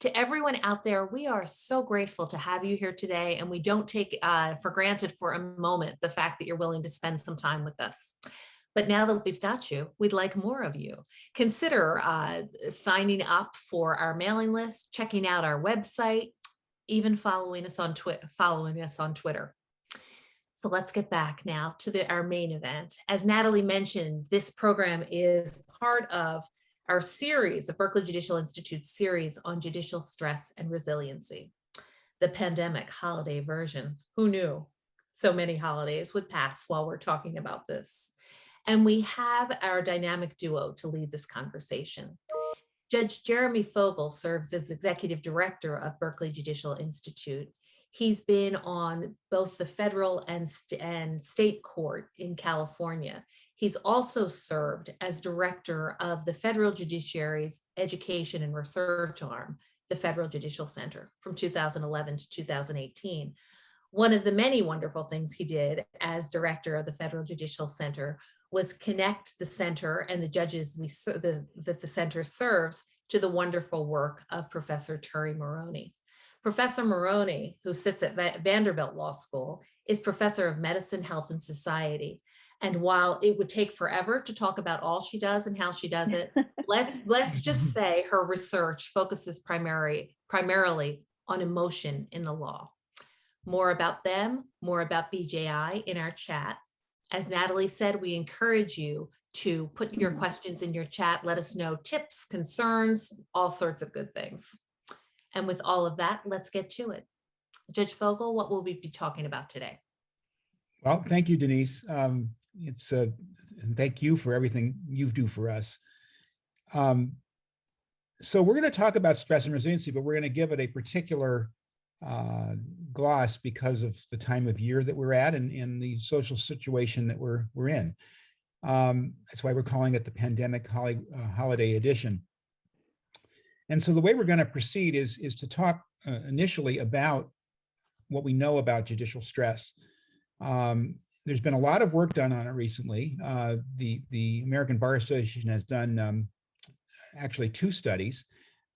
To everyone out there, we are so grateful to have you here today, and we don't take for granted for a moment the fact that you're willing to spend some time with us. But now that we've got you, we'd like more of you. Consider signing up for our mailing list, checking out our website, even following us on Twitter. So let's get back now to our main event. As Natalie mentioned, this program is part of our series, the Berkeley Judicial Institute series on judicial stress and resiliency. The pandemic holiday version. Who knew so many holidays would pass while we're talking about this? And we have our dynamic duo to lead this conversation. Judge Jeremy Fogel serves as executive director of Berkeley Judicial Institute. He's been on both the federal and state court in California. He's also served as director of the federal judiciary's education and research arm, the Federal Judicial Center, from 2011 to 2018. One of the many wonderful things he did as director of the Federal Judicial Center was connect the center and the judges that the center serves to the wonderful work of Professor Maroney. Professor Maroney, who sits at Vanderbilt Law School, is professor of medicine, health, and society. And while it would take forever to talk about all she does and how she does it, let's just say her research focuses primarily on emotion in the law. More about them, more about BJI in our chat. As Natalie said, we encourage you to put your questions in your chat. Let us know tips, concerns, all sorts of good things. And with all of that, let's get to it. Judge Fogel, what will we be talking about today? Well, thank you, Denise. Thank you for everything you do for us. So we're going to talk about stress and resiliency, but we're going to give it a particular gloss because of the time of year that we're at and the social situation that we're in. That's why we're calling it the pandemic holiday edition. And so the way we're going to proceed is to talk initially about what we know about judicial stress. There's been a lot of work done on it recently. The American Bar Association has done actually 2 studies,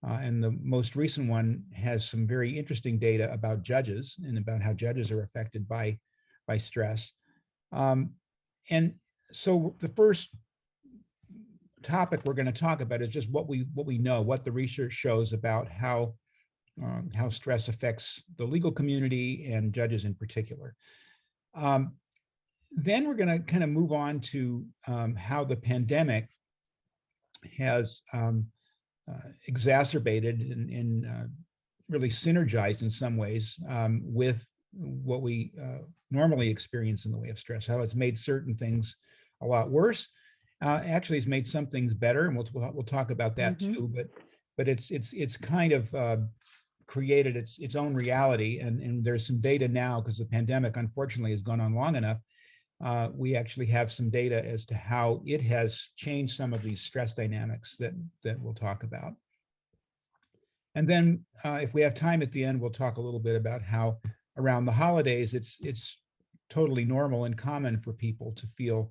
and the most recent one has some very interesting data about judges and about how judges are affected by stress. And so the first topic we're going to talk about is just what we know, what the research shows about how stress affects the legal community and judges in particular. Then we're going to kind of move on to how the pandemic has exacerbated and really synergized in some ways with what we normally experience in the way of stress, how it's made certain things a lot worse. Actually, it's made some things better, and we'll talk about that too. But it's kind of created its own reality, and there's some data now because the pandemic unfortunately has gone on long enough. We actually have some data as to how it has changed some of these stress dynamics that we'll talk about. And then if we have time at the end, we'll talk a little bit about how around the holidays, it's totally normal and common for people to feel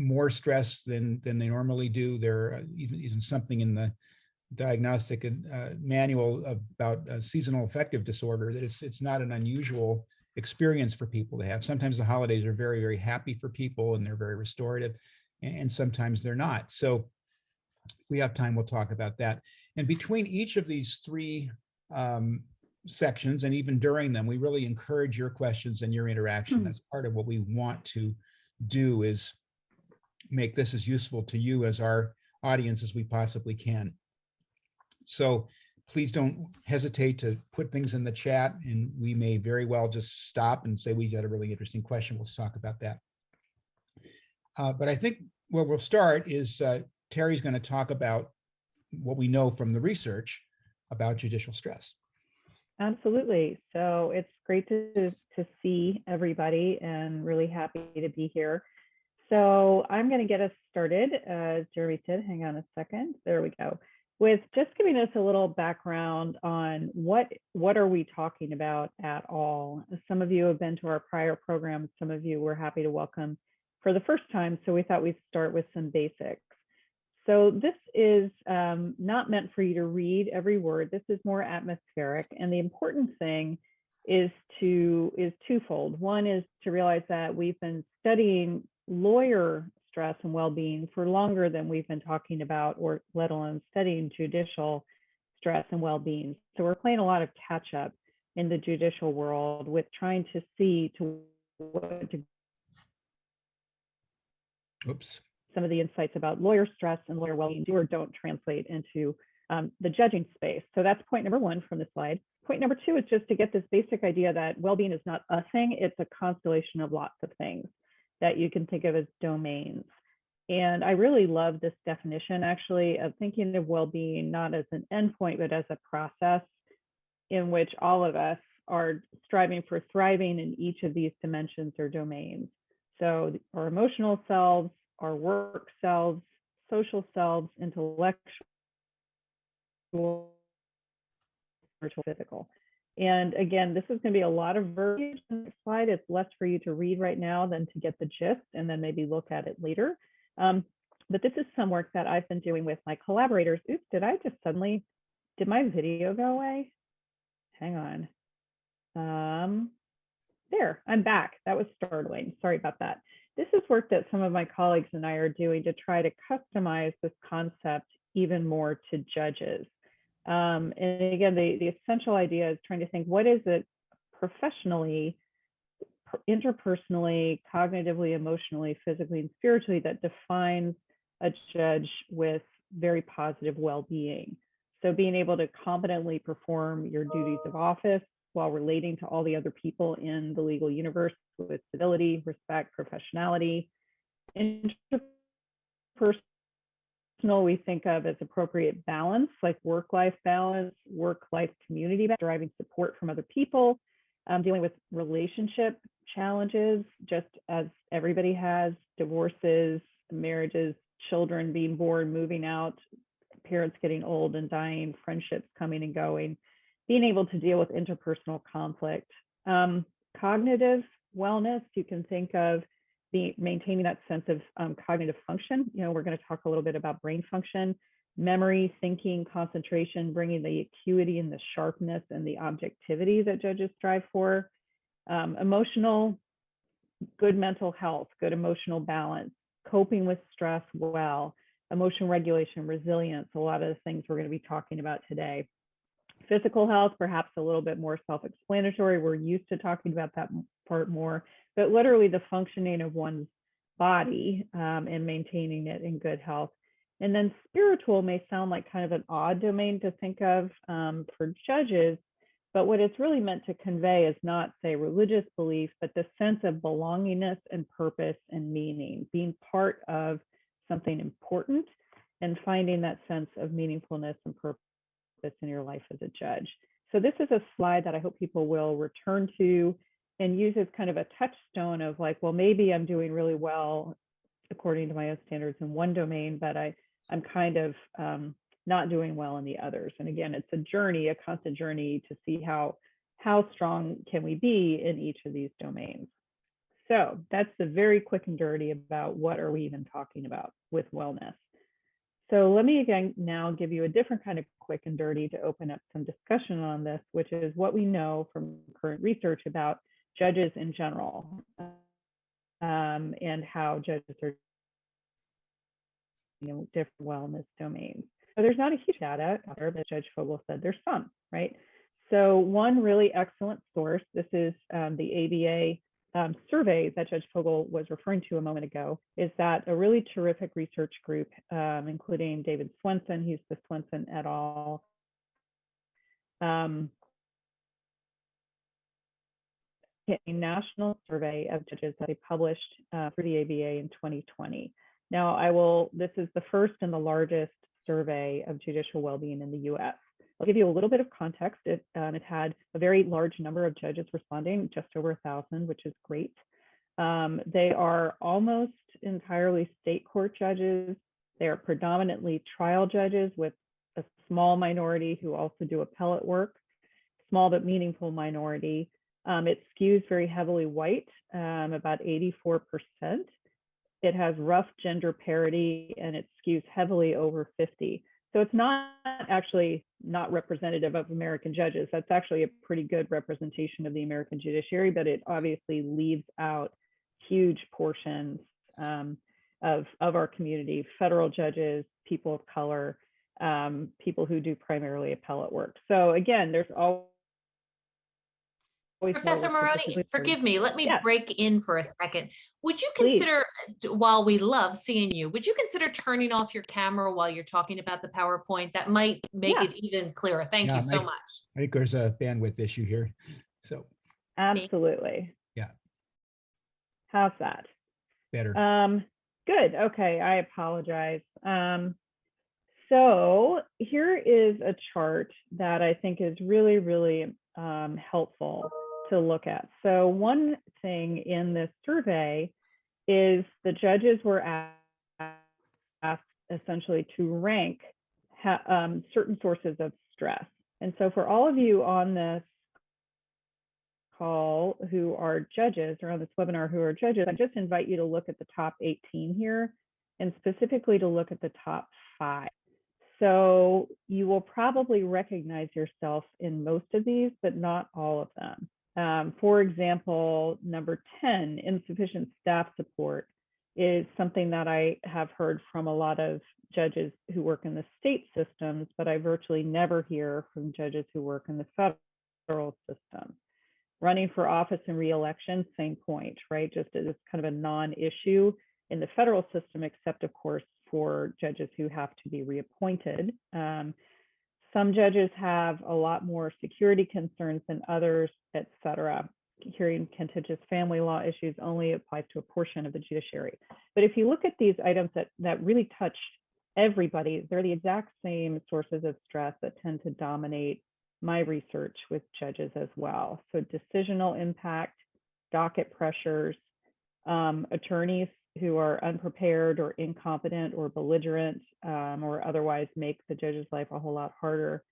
more stress than they normally do. There even something in the diagnostic manual about seasonal affective disorder that it's not an unusual experience for people to have. Sometimes the holidays are very, very happy for people and they're very restorative, and sometimes they're not. So we have time, we'll talk about that. And between each of these 3 sections, and even during them, we really encourage your questions and your interaction. That's part of what we want to do, is make this as useful to you as our audience as we possibly can. So please don't hesitate to put things in the chat, and we may very well just stop and say, we got a really interesting question. We'll talk about that. But I think where we'll start is Terry's going to talk about what we know from the research about judicial stress. Absolutely. So it's great to see everybody, and really happy to be here. So I'm going to get us started. As Jeremy said, hang on a second. There we go. With just giving us a little background on what are we talking about at all. Some of you have been to our prior programs. Some of you we're happy to welcome for the first time. So we thought we'd start with some basics. So this is not meant for you to read every word. This is more atmospheric. And the important thing is twofold. One is to realize that we've been studying lawyer stress and well-being for longer than we've been talking about, or let alone studying judicial stress and well-being. So we're playing a lot of catch up in the judicial world with trying to see to what degree some of the insights about lawyer stress and lawyer well-being do or don't translate into the judging space. So that's point number one from the slide. Point number two is just to get this basic idea that well-being is not a thing, it's a constellation of lots of things that you can think of as domains. And I really love this definition, actually, of thinking of well-being not as an endpoint, but as a process in which all of us are striving for thriving in each of these dimensions or domains. So our emotional selves, our work selves, social selves, intellectual, spiritual, physical. And again, this is going to be a lot of verbiage on the slide. It's less for you to read right now than to get the gist and then maybe look at it later. But this is some work that I've been doing with my collaborators. Oops, did my video go away? Hang on. There, I'm back. That was startling. Sorry about that. This is work that some of my colleagues and I are doing to try to customize this concept even more to judges. And again, the essential idea is trying to think, what is it professionally, interpersonally, cognitively, emotionally, physically, and spiritually that defines a judge with very positive well-being? So being able to competently perform your duties of office while relating to all the other people in the legal universe with civility, respect, professionality. Interpersonal we think of as appropriate balance, like work-life balance, work-life community, deriving support from other people, dealing with relationship challenges, just as everybody has, divorces, marriages, children being born, moving out, parents getting old and dying, friendships coming and going, being able to deal with interpersonal conflict. Cognitive wellness, you can think of maintaining that sense of cognitive function. You know, we're going to talk a little bit about brain function, memory, thinking, concentration, bringing the acuity and the sharpness and the objectivity that judges strive for. Emotional, good mental health, good emotional balance, coping with stress well, emotional regulation, resilience, a lot of the things we're going to be talking about today. Physical health, perhaps a little bit more self-explanatory. We're used to talking about that part more, but literally the functioning of one's body and maintaining it in good health. And then spiritual may sound like kind of an odd domain to think of for judges, but what it's really meant to convey is not, say, religious belief, but the sense of belongingness and purpose and meaning, being part of something important and finding that sense of meaningfulness and purpose in your life as a judge. So this is a slide that I hope people will return to and use as kind of a touchstone of like, well, maybe I'm doing really well according to my own standards in one domain, but I'm kind of not doing well in the others. And again, it's a journey, a constant journey to see how strong can we be in each of these domains. So that's the very quick and dirty about what are we even talking about with wellness. So let me again now give you a different kind of quick and dirty to open up some discussion on this, which is what we know from current research about judges in general and how judges are different wellness domains. So there's not a huge data out there, but Judge Fogel said there's some, right? So one really excellent source, this is the ABA survey that Judge Fogel was referring to a moment ago, is that a really terrific research group, including David Swenson, he's the Swenson et al. A national survey of judges that they published for the ABA in 2020. Now, this is the first and the largest survey of judicial well-being in the US. I'll give you a little bit of context. It had a very large number of judges responding, just over 1,000, which is great. They are almost entirely state court judges. They are predominantly trial judges with a small minority who also do appellate work, small but meaningful minority. It skews very heavily white, about 84%. it has rough gender parity, and it skews heavily over 50. So it's not actually not representative of American judges. That's actually a pretty good representation of the American judiciary, but it obviously leaves out huge portions of our community: federal judges, people of color, people who do primarily appellate work. So again, there's always Professor Maroney, forgive me, let me Yeah. break in for a second. Would you Please. consider, while we love seeing you, would you consider turning off your camera while you're talking about the PowerPoint? That might make Yeah. it even clearer. Thank Yeah, you so much. I think there's a bandwidth issue here. So Absolutely. yeah, How's that? better. Good. Okay, I apologize. So here is a chart that I think is really, really helpful to look at. So one thing in this survey is the judges were asked essentially to rank certain sources of stress. And so for all of you on this call who are judges, or on this webinar who are judges, I just invite you to look at the top 18 here, and specifically to look at the top 5. So you will probably recognize yourself in most of these, but not all of them. For example, number 10, insufficient staff support, is something that I have heard from a lot of judges who work in the state systems, but I virtually never hear from judges who work in the federal system. Running for office and reelection, same point, right? Just as kind of a non-issue in the federal system, except of course for judges who have to be reappointed. Some judges have a lot more security concerns than others, et cetera. Hearing contentious family law issues only applies to a portion of the judiciary. But if you look at these items that really touch everybody, they're the exact same sources of stress that tend to dominate my research with judges as well. So decisional impact, docket pressures, attorneys who are unprepared or incompetent or belligerent, or otherwise make the judge's life a whole lot harder.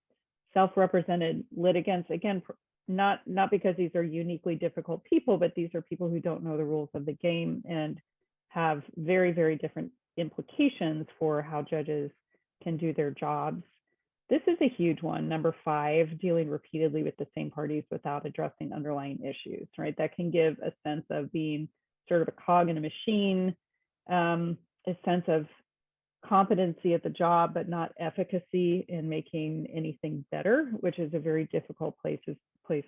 Self-represented litigants, again, not because these are uniquely difficult people, but these are people who don't know the rules of the game and have very, very different implications for how judges can do their jobs. This is a huge one, number 5, dealing repeatedly with the same parties without addressing underlying issues, right? That can give a sense of being sort of a cog in a machine, a sense of competency at the job, but not efficacy in making anything better, which is a very difficult place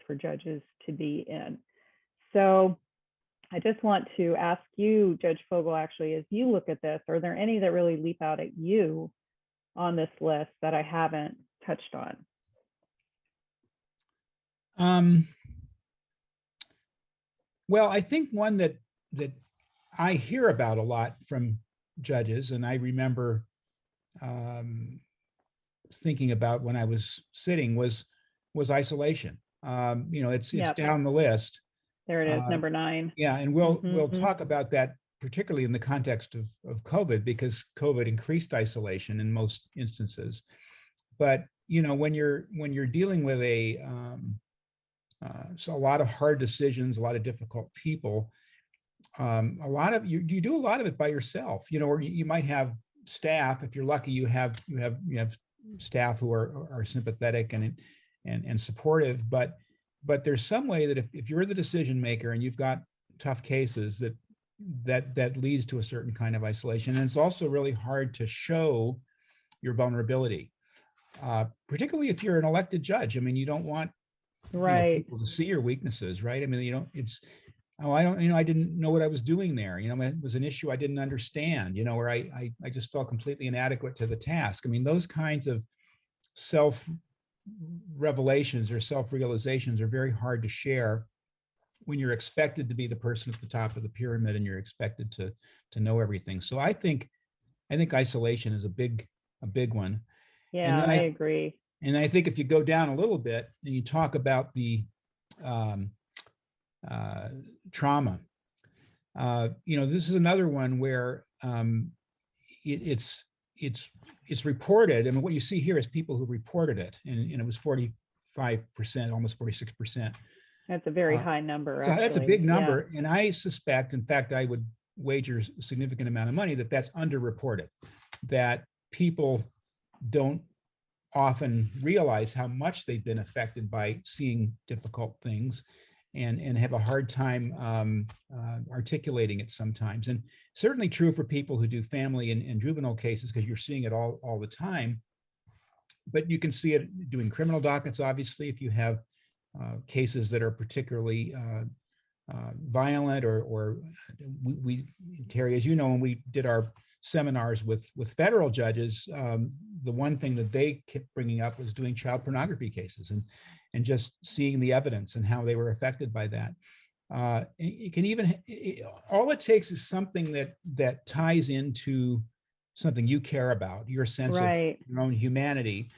for judges to be in. So I just want to ask you, Judge Fogel, actually, as you look at this, are there any that really leap out at you on this list that I haven't touched on? Well, I think one that I hear about a lot from judges, and I remember thinking about when I was sitting, was isolation. It's Yep. down the list. There it is, number 9. Yeah, and we'll talk about that particularly in the context of COVID, because COVID increased isolation in most instances. But when you're dealing with so a lot of hard decisions, a lot of difficult people, a lot of you do a lot of it by yourself. Or you might have staff. If you're lucky, you have staff who are sympathetic and supportive. But there's some way that if you're the decision maker and you've got tough cases, that leads to a certain kind of isolation. And it's also really hard to show your vulnerability, particularly if you're an elected judge. I mean, you don't want people to see your weaknesses, right? I mean, I didn't know what I was doing there. It was an issue I didn't understand, where I just felt completely inadequate to the task. I mean, those kinds of self-revelations or self-realizations are very hard to share when you're expected to be the person at the top of the pyramid and you're expected to know everything. So I think isolation is a big one. Yeah, I agree. And I think if you go down a little bit and you talk about the trauma, this is another one where it's reported. I mean, what you see here is people who reported it, and it was 45%, almost 46%. That's a very high number. So that's a big number. Yeah. And I suspect, in fact, I would wager a significant amount of money that that's underreported, that people don't often realize how much they've been affected by seeing difficult things, and have a hard time articulating it sometimes. And certainly true for people who do family and juvenile cases, because you're seeing it all the time. But you can see it doing criminal dockets, obviously, if you have cases that are particularly violent, or we, Terry, as you know, when we did our seminars with federal judges, the one thing that they kept bringing up was doing child pornography cases, and just seeing the evidence and how they were affected by that. It can even, all it takes is something that ties into something you care about, your sense of your own humanity,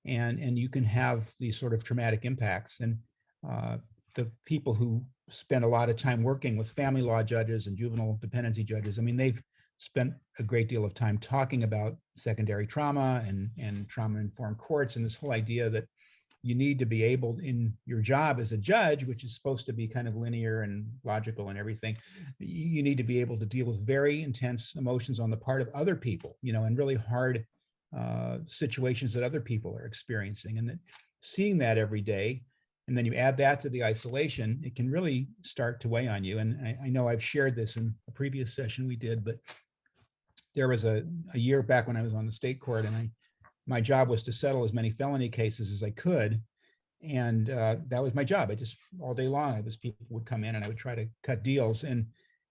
and you can have these sort of traumatic impacts. And the people who spend a lot of time working with family law judges and juvenile dependency judges, I mean, they've spent a great deal of time talking about secondary trauma and trauma-informed courts, and this whole idea that you need to be able, in your job as a judge, which is supposed to be kind of linear and logical and everything, you need to be able to deal with very intense emotions on the part of other people, and really hard situations that other people are experiencing. And that seeing that every day, and then you add that to the isolation, it can really start to weigh on you. And I know I've shared this in a previous session we did, but there was a year back when I was on the state court, and my job was to settle as many felony cases as I could. And that was my job. I just, all day long, people would come in and I would try to cut deals. And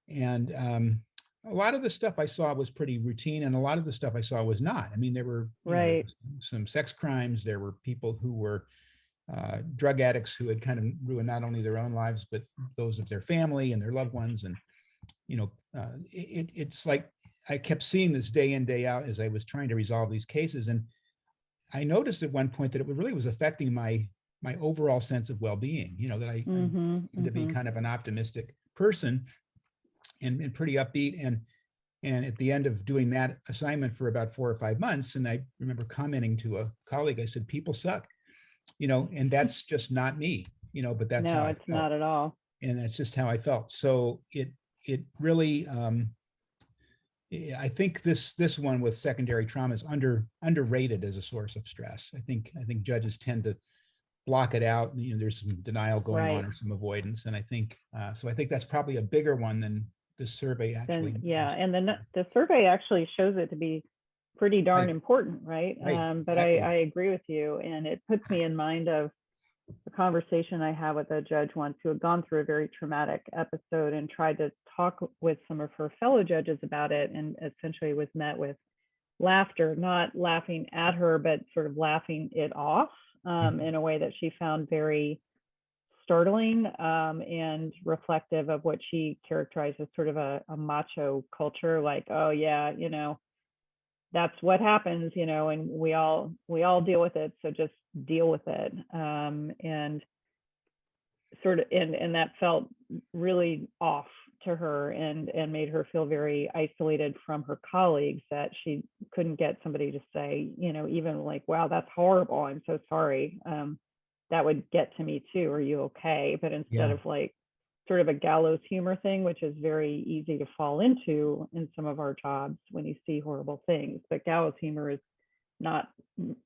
a lot of the stuff I saw was pretty routine, and a lot of the stuff I saw was not. I mean, there were some sex crimes. There were people who were drug addicts who had kind of ruined not only their own lives, but those of their family and their loved ones. And, it's like I kept seeing this day in, day out as I was trying to resolve these cases. And I noticed at one point that it really was affecting my overall sense of well-being, that I seemed to be kind of an optimistic person and pretty upbeat. And at the end of doing that assignment for about 4 or 5 months, and I remember commenting to a colleague, I said, people suck, and that's just not me, but that's how I felt. No, it's not at all. And that's just how I felt. So it really, I think this one with secondary trauma is underrated as a source of stress. I think judges tend to block it out. There's some denial going on, or some avoidance, and I think so. I think that's probably a bigger one than the survey actually. And then the survey actually shows it to be pretty darn important, right? But exactly. I agree with you, and it puts me in mind of a conversation I had with a judge once who had gone through a very traumatic episode and tried to talk with some of her fellow judges about it, and essentially was met with laughter, not laughing at her, but sort of laughing it off in a way that she found very startling and reflective of what she characterized as sort of a macho culture, like, oh yeah, that's what happens, and we all deal with it, so just deal with it. And sort of, and that felt really off to her, and made her feel very isolated from her colleagues, that she couldn't get somebody to say, even like, wow, that's horrible, I'm so sorry. That would get to me too. Are you okay? But instead of like sort of a gallows humor thing, which is very easy to fall into in some of our jobs when you see horrible things, but gallows humor is not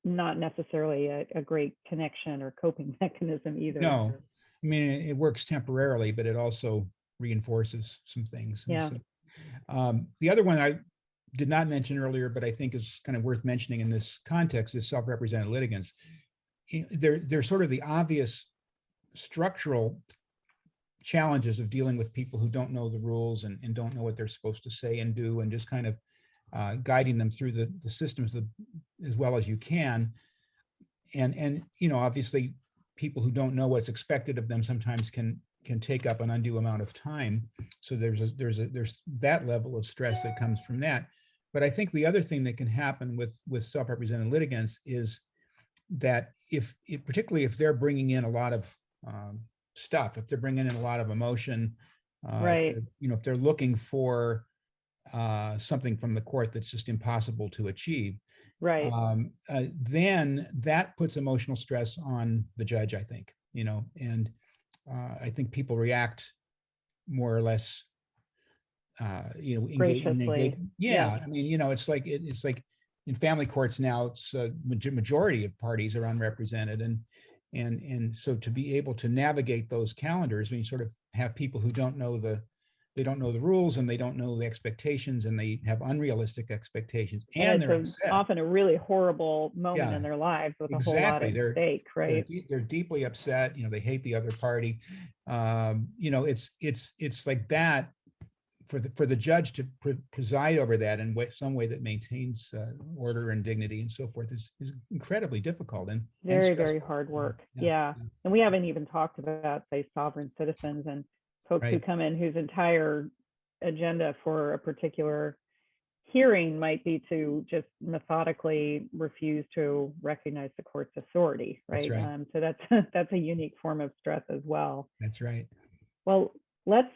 necessarily a great connection or coping mechanism either. No, I mean, it works temporarily, but it also reinforces some things. Yeah. So, the other one I did not mention earlier, but I think is kind of worth mentioning in this context, is self-represented litigants. They're sort of the obvious structural challenges of dealing with people who don't know the rules and don't know what they're supposed to say and do, and just kind of guiding them through the systems as well as you can. And obviously people who don't know what's expected of them sometimes can take up an undue amount of time. So there's that level of stress that comes from that. But I think the other thing that can happen with self-represented litigants is that particularly if they're bringing in a lot of stuff, if they're bringing in a lot of emotion, if they're looking for something from the court that's just impossible to achieve, then that puts emotional stress on the judge, I think, and I think people react more or less Graciously. Yeah, Yes. I mean, it's like it's like in family courts now, it's a majority of parties are unrepresented, and so to be able to navigate those calendars, when you sort of have people who they don't know the rules, and they don't know the expectations, and they have unrealistic expectations, And and it's they're upset. often a really horrible moment Yeah, in their lives with a whole lot exactly. at stake, right? They're deeply upset. They hate the other party. It's like that for the judge to preside over that in some way that maintains order and dignity and so forth is incredibly difficult and Very, very stressful. hard Yeah, work. yeah, Yeah. yeah. And we haven't even talked about, say, sovereign citizens and folks who Right. come in whose entire agenda for a particular hearing might be to just methodically refuse to recognize the court's authority, That's right? right. So that's that's a unique form of stress as well. That's right. Well, let's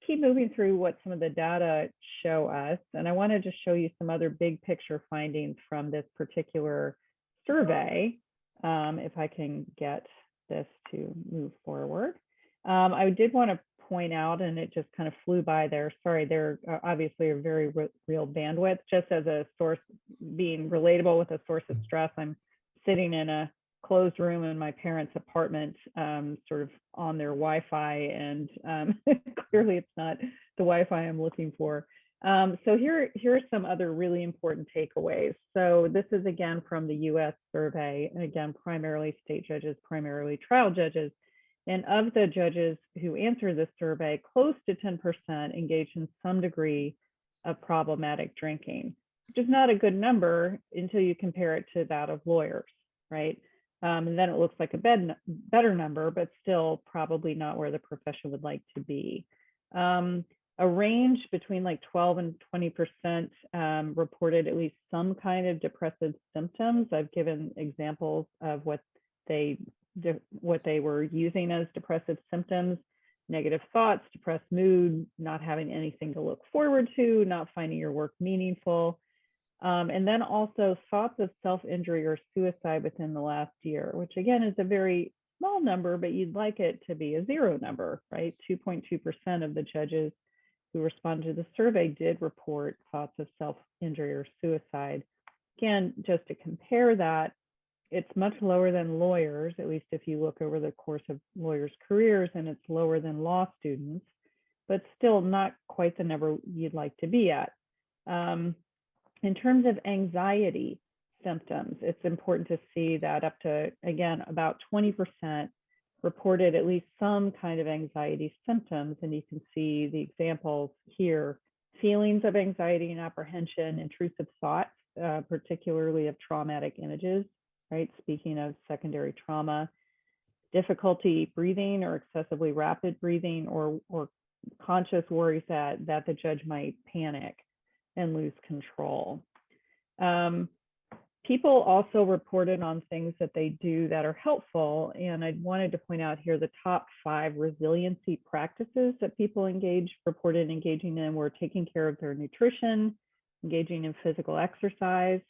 keep moving through what some of the data show us, and I want to just show you some other big picture findings from this particular survey. If I can get this to move forward, I did want to point out, and it just kind of flew by there. Sorry, there obviously a very real bandwidth. Just as a source, being relatable with a source of stress, I'm sitting in a closed room in my parents' apartment, sort of on their Wi-Fi, and clearly it's not the Wi-Fi I'm looking for. So here are some other really important takeaways. So this is again from the U.S. survey, and again, primarily state judges, primarily trial judges. And of the judges who answer this survey, close to 10% engage in some degree of problematic drinking, which is not a good number until you compare it to that of lawyers, right? And then it looks like a better number, but still probably not where the profession would like to be. A range between like 12 and 20% reported at least some kind of depressive symptoms. I've given examples of what they were using as depressive symptoms: negative thoughts, depressed mood, not having anything to look forward to, not finding your work meaningful. And then also thoughts of self-injury or suicide within the last year, which again is a very small number, but you'd like it to be a zero number, right? 2.2% of the judges who responded to the survey did report thoughts of self-injury or suicide. Again, just to compare that, it's much lower than lawyers, at least if you look over the course of lawyers' careers, and it's lower than law students, but still not quite the number you'd like to be at. In terms of anxiety symptoms, it's important to see that up to, again, about 20% reported at least some kind of anxiety symptoms. And you can see the examples here: feelings of anxiety and apprehension, intrusive thoughts, particularly of traumatic images, right? Speaking of secondary trauma, difficulty breathing or excessively rapid breathing, or conscious worries that the judge might panic and lose control. People also reported on things that they do that are helpful, and I wanted to point out here the top 5 resiliency practices that people reported engaging in were taking care of their nutrition, engaging in physical exercise,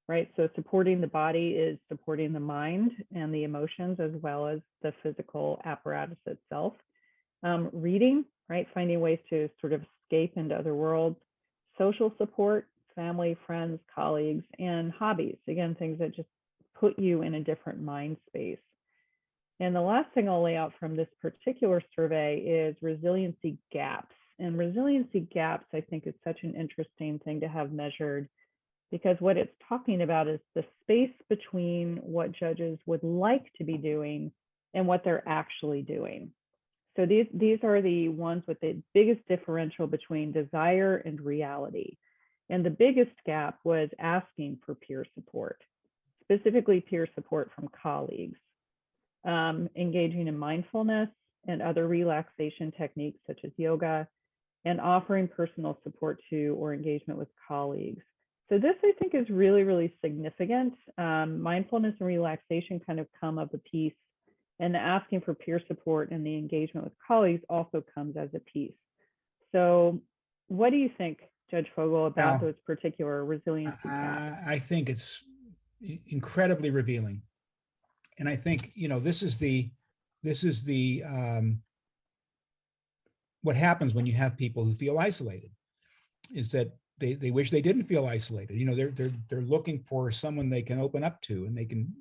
right? So supporting the body is supporting the mind and the emotions as well as the physical apparatus itself. Reading, right? Finding ways to sort of escape into other worlds. Social support, family, friends, colleagues, and hobbies. Again, things that just put you in a different mind space. And the last thing I'll lay out from this particular survey is resiliency gaps. And resiliency gaps, I think, is such an interesting thing to have measured, because what it's talking about is the space between what judges would like to be doing and what they're actually doing. So these are the ones with the biggest differential between desire and reality. And the biggest gap was asking for peer support, specifically peer support from colleagues, engaging in mindfulness and other relaxation techniques such as yoga, and offering personal support to or engagement with colleagues. So this, I think, is really, really significant. Mindfulness and relaxation kind of come of a piece, and the asking for peer support and the engagement with colleagues also comes as a piece. So what do you think, Judge Fogel, about those particular resiliency gaps? I think it's incredibly revealing. And I think, this is the what happens when you have people who feel isolated is that they wish they didn't feel isolated. You know, they're looking for someone they can open up to and they can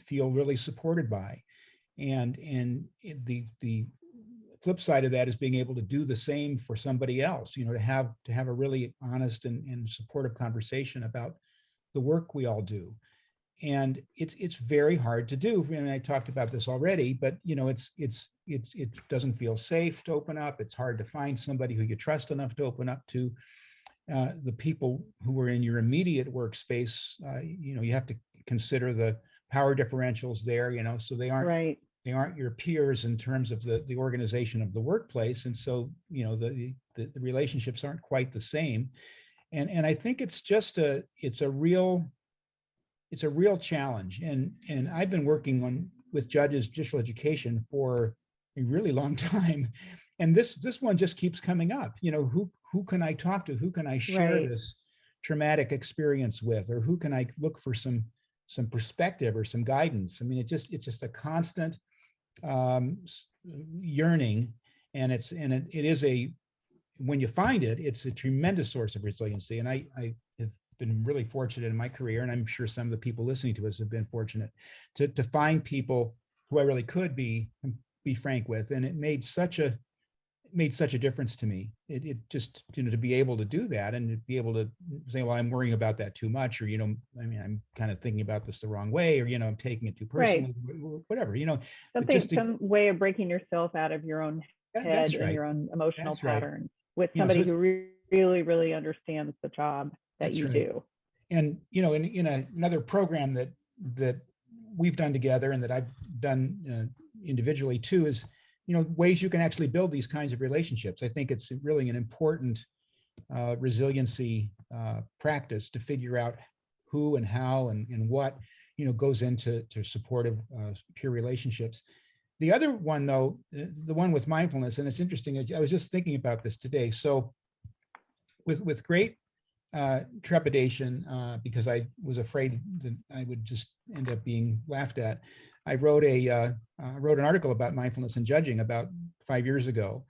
feel really supported by. And the flip side of that is being able to do the same for somebody else, you know, to have a really honest and supportive conversation about the work we all do. And it's very hard to do. I mean, I talked about this already, but you know, it doesn't feel safe to open up. It's hard to find somebody who you trust enough to open up to. The people who are in your immediate workspace, you know, you have to consider the power differentials there, you know, so they aren't Right. your peers in terms of the organization of the workplace. And so, you know, the relationships aren't quite the same. And I think it's a real challenge. And I've been working with judges judicial education for a really long time. And this one just keeps coming up. You know, who can I talk to? Who can I share Right. this traumatic experience with? Or who can I look for some perspective or some guidance? I mean, it's just a constant yearning. And it is when you find it, it's a tremendous source of resiliency. And I have been really fortunate in my career, and I'm sure some of the people listening to us have been fortunate to find people who I really could be frank with. And it made such a difference to me. It just, you know, to be able to do that and to be able to say, well, I'm worrying about that too much, or, you know, I mean, I'm kind of thinking about this the wrong way, or, you know, I'm taking it too personally, whatever, you know. Some way of breaking yourself out of your own head and your own emotional patterns with somebody who really, really understands the job that you do. And, you know, in another program that we've done together and that I've done individually too is, you know, ways you can actually build these kinds of relationships. I think it's really an important resiliency practice to figure out who and how and what, you know, goes into supportive peer relationships. The other one, though, the one with mindfulness, and it's interesting, I was just thinking about this today. So with great trepidation, because I was afraid that I would just end up being laughed at, I wrote an article about mindfulness and judging about 5 years ago.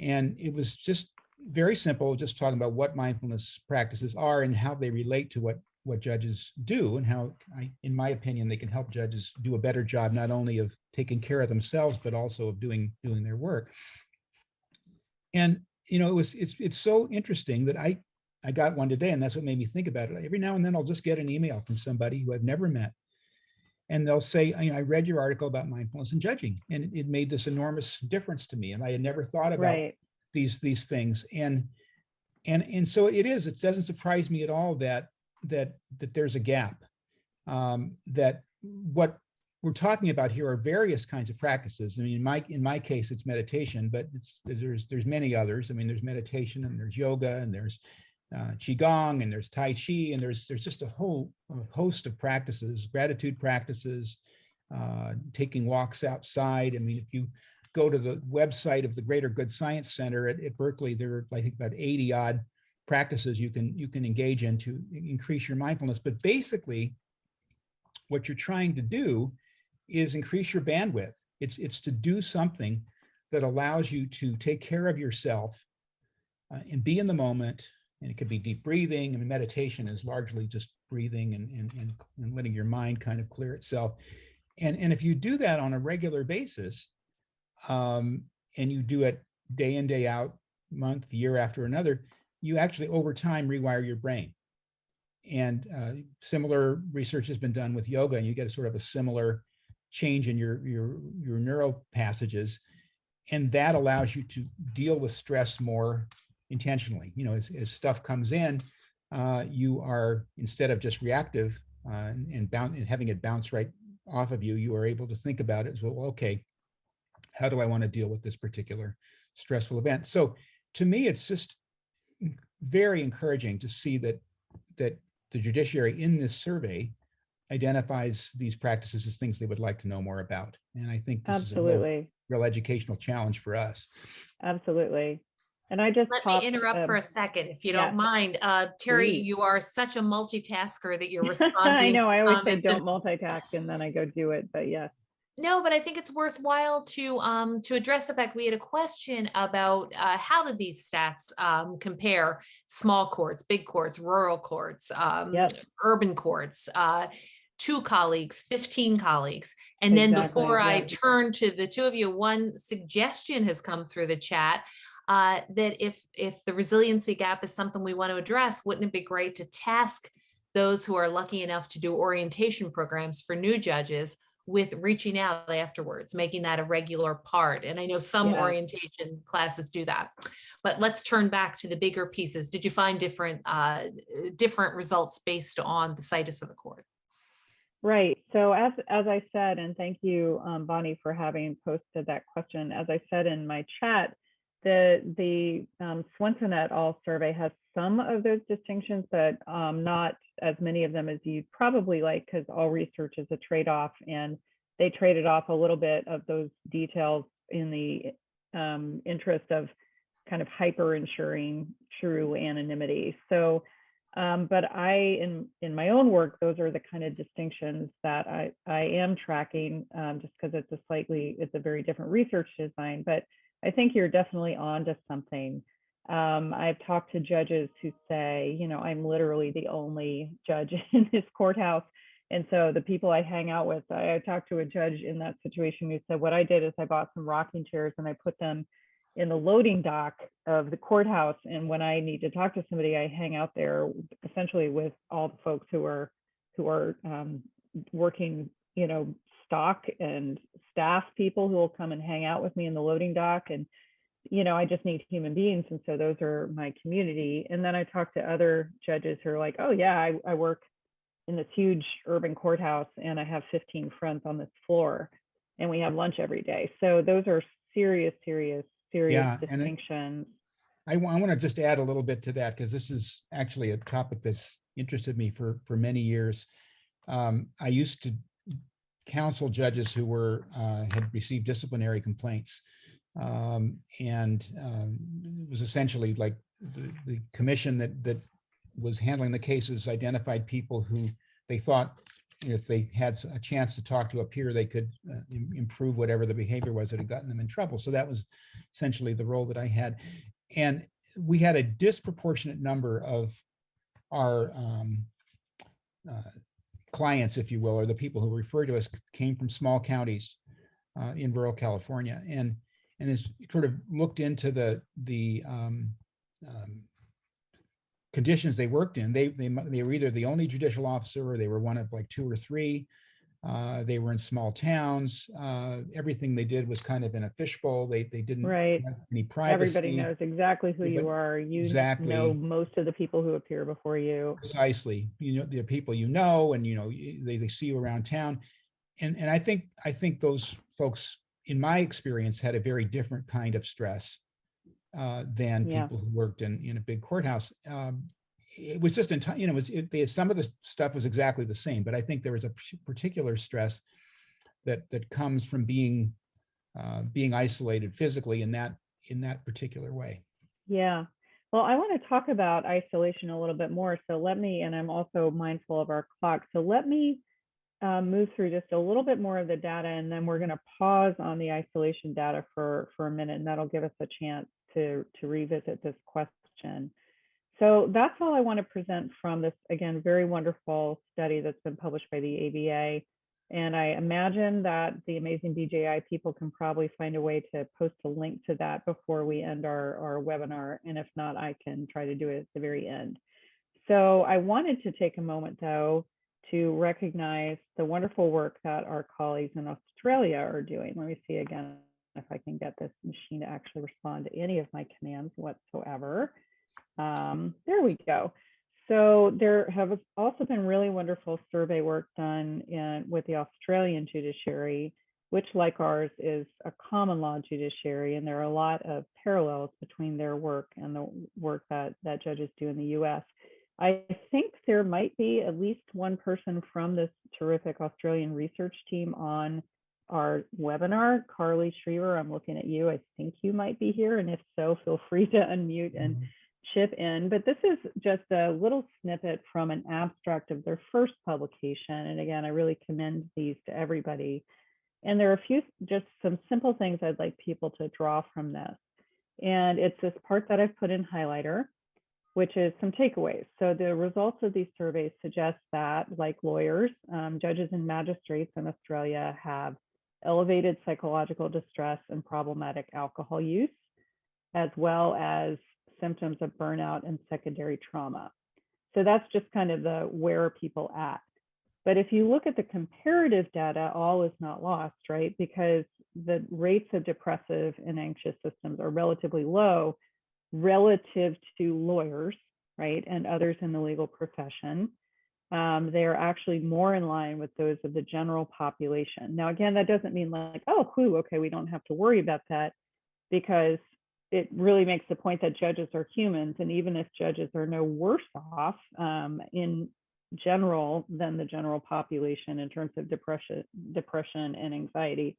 And it was just very simple, just talking about what mindfulness practices are and how they relate to what judges do, and how, in my opinion, they can help judges do a better job, not only of taking care of themselves, but also of doing their work. And, you know, it's so interesting that I got one today, and that's what made me think about it. Every now and then I'll just get an email from somebody who I've never met. And they'll say, I read your article about mindfulness and judging, and it made this enormous difference to me. And I had never thought about these things. And so it doesn't surprise me at all that there's a gap. That what we're talking about here are various kinds of practices. I mean, in my case, it's meditation, but there's many others. I mean, there's meditation and there's yoga and there's qigong and there's tai chi, and there's just a whole host of practices, gratitude practices, taking walks outside. I mean, if you go to the website of the Greater Good Science Center at Berkeley, there are, I think, about 80 odd practices you can engage in to increase your mindfulness. But basically, what you're trying to do is increase your bandwidth. It's to do something that allows you to take care of yourself and be in the moment. And it could be deep breathing. I mean, meditation is largely just breathing and letting your mind kind of clear itself. And if you do that on a regular basis, and you do it day in, day out, month, year after another, you actually over time rewire your brain. And similar research has been done with yoga, and you get a sort of a similar change in your neural passages. And that allows you to deal with stress more intentionally. You know, as stuff comes in, you are, instead of just reactive and having it bounce right off of you, you are able to think about it as well. Okay, how do I want to deal with this particular stressful event? So to me, it's just very encouraging to see that the judiciary in this survey identifies these practices as things they would like to know more about. And I think this is a real educational challenge for us. Absolutely. And I just let me interrupt for a second, if you don't mind. Terry, please. You are such a multitasker that you're responding. I know, I always say don't multitask and then I go do it, but yes. No, but I think it's worthwhile to address the fact we had a question about how did these stats compare small courts, big courts, rural courts, Yes, urban courts, 2 colleagues, 15 colleagues. And then exactly. before I Yeah. turn to the two of you, one suggestion has come through the chat that if the resiliency gap is something we want to address, wouldn't it be great to task those who are lucky enough to do orientation programs for new judges with reaching out afterwards, making that a regular part. And I know some Yeah. orientation classes do that, but let's turn back to the bigger pieces. Did you find different results based on the situs of the court? Right. So as I said, and thank you, Bonnie, for having posted that question. As I said in my chat, the Swenson et al. Survey has some of those distinctions, but not as many of them as you'd probably like, because all research is a trade-off, and they traded off a little bit of those details in the interest of kind of hyper ensuring true anonymity. So, but in my own work, those are the kind of distinctions that I am tracking, just because it's a very different research design. But I think you're definitely on to something. I've talked to judges who say, I'm literally the only judge in this courthouse. And so the people I hang out with, I talked to a judge in that situation who said, what I did is I bought some rocking chairs and I put them in the loading dock of the courthouse. And when I need to talk to somebody, I hang out there essentially with all the folks who are working, stock and staff people who will come and hang out with me in the loading dock. And I just need human beings. And so those are my community. And then I talk to other judges who are like, oh yeah, I work in this huge urban courthouse and I have 15 friends on this floor and we have lunch every day. So those are serious Yeah, and distinctions. I want to just add a little bit to that, because this is actually a topic that's interested me for many years. I used to counsel judges who had received disciplinary complaints, and it was essentially like the commission that was handling the cases identified people who they thought, if they had a chance to talk to a peer, they could improve whatever the behavior was that had gotten them in trouble. So that was essentially the role that I had. And we had a disproportionate number of our clients, if you will, or the people who refer to us, came from small counties in rural California. And as sort of looked into the conditions they worked in, they were either the only judicial officer or they were one of like 2 or 3. They were in small towns. Everything they did was kind of in a fishbowl. They didn't Right. have any privacy. Everybody knows exactly who you are. You exactly know most of the people who appear before you. Precisely. The people and they see you around town. And I think those folks, in my experience, had a very different kind of stress than people who worked in a big courthouse. It was just some of the stuff was exactly the same, but I think there was a particular stress that comes from being isolated physically in that particular way. Yeah. Well, I want to talk about isolation a little bit more. So and I'm also mindful of our clock. So let me move through just a little bit more of the data, and then we're going to pause on the isolation data for a minute, and that'll give us a chance to revisit this question. So that's all I want to present from this, again, very wonderful study that's been published by the ABA. And I imagine that the amazing BJI people can probably find a way to post a link to that before we end our webinar. And if not, I can try to do it at the very end. So I wanted to take a moment, though, to recognize the wonderful work that our colleagues in Australia are doing. Let me see again if I can get this machine to actually respond to any of my commands whatsoever. There we go. So there have also been really wonderful survey work done with the Australian judiciary, which, like ours, is a common law judiciary, and there are a lot of parallels between their work and the work that judges do in the US. I think there might be at least one person from this terrific Australian research team on our webinar. Carly Shriver, I'm looking at you. I think you might be here, and if so, feel free to unmute and chip in. But this is just a little snippet from an abstract of their first publication. And again, I really commend these to everybody. And there are a few, just some simple things I'd like people to draw from this. And it's this part that I've put in highlighter, which is some takeaways. So the results of these surveys suggest that, like lawyers, judges and magistrates in Australia have elevated psychological distress and problematic alcohol use, as well as symptoms of burnout and secondary trauma. So that's just kind of the where are people at. But if you look at the comparative data, all is not lost, right? Because the rates of depressive and anxious symptoms are relatively low relative to lawyers, right, and others in the legal profession. They are actually more in line with those of the general population. Now, again, that doesn't mean like, oh, whew, okay, we don't have to worry about that, because it really makes the point that judges are humans, and even if judges are no worse off in general than the general population in terms of depression and anxiety,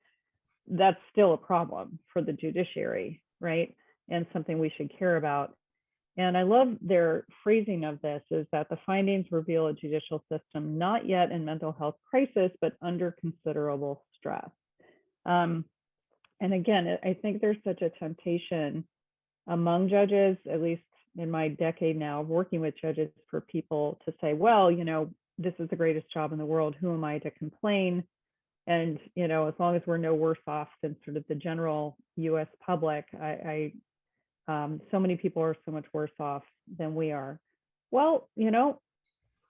that's still a problem for the judiciary, right? And something we should care about. And I love their phrasing of this, is that the findings reveal a judicial system not yet in mental health crisis, but under considerable stress. And again, I think there's such a temptation among judges, at least in my decade now of working with judges, for people to say, well, you know, this is the greatest job in the world. Who am I to complain? And, you know, as long as we're no worse off than sort of the general US public, so many people are so much worse off than we are. Well, you know,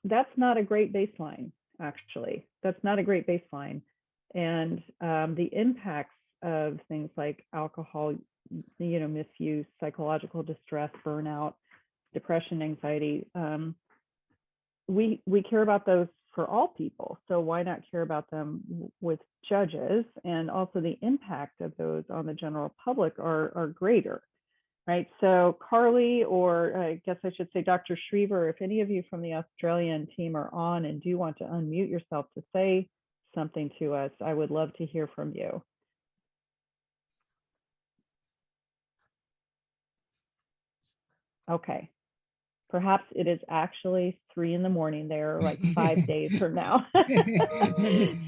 that's not a great baseline, actually. That's not a great baseline. And the impacts of things like alcohol, you know, misuse, psychological distress, burnout, depression, anxiety, we care about those for all people. So why not care about them with judges? And also the impact of those on the general public are greater, right? So Carly, or I guess I should say Dr. Shriver, if any of you from the Australian team are on and do want to unmute yourself to say something to us, I would love to hear from you. Okay. Perhaps it is actually 3 in the morning there, like 5 days from now.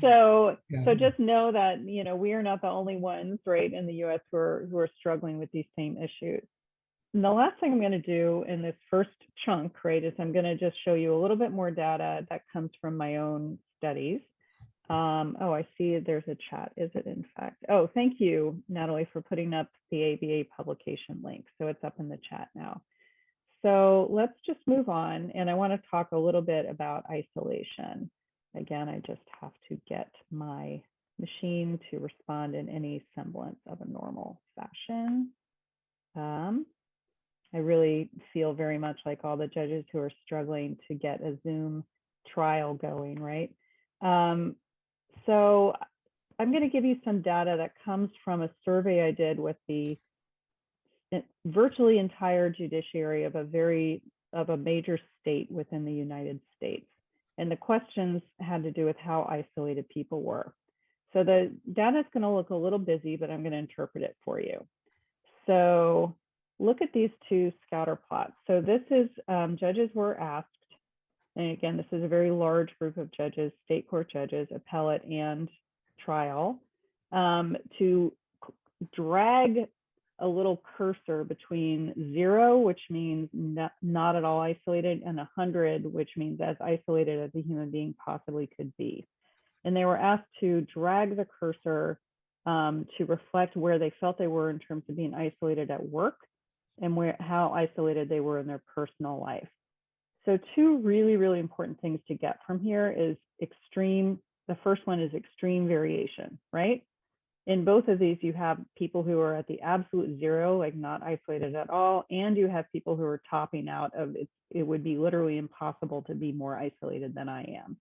So just know that, you know, we are not the only ones, right, in the US who are struggling with these same issues. And the last thing I'm going to do in this first chunk, right, is I'm going to just show you a little bit more data that comes from my own studies. Oh, I see there's a chat. Is it in fact? Oh, thank you, Natalie, for putting up the ABA publication link. So it's up in the chat now. So let's just move on. And I want to talk a little bit about isolation. Again, I just have to get my machine to respond in any semblance of a normal fashion. I really feel very much like all the judges who are struggling to get a Zoom trial going, right? So I'm going to give you some data that comes from a survey I did with the virtually entire judiciary of a major state within the United States. And the questions had to do with how isolated people were. So the data is going to look a little busy, but I'm going to interpret it for you. So look at these two scatter plots. So this is judges were asked, and again, this is a very large group of judges, state court judges, appellate and trial, to drag a little cursor between 0, which means not at all isolated, and 100, which means as isolated as a human being possibly could be. And they were asked to drag the cursor to reflect where they felt they were in terms of being isolated at work and how isolated they were in their personal life. So 2 really, really important things to get from here is extreme. The first one is extreme variation, right? In both of these, you have people who are at the absolute 0, like not isolated at all, and you have people who are topping out of it. It would be literally impossible to be more isolated than I am.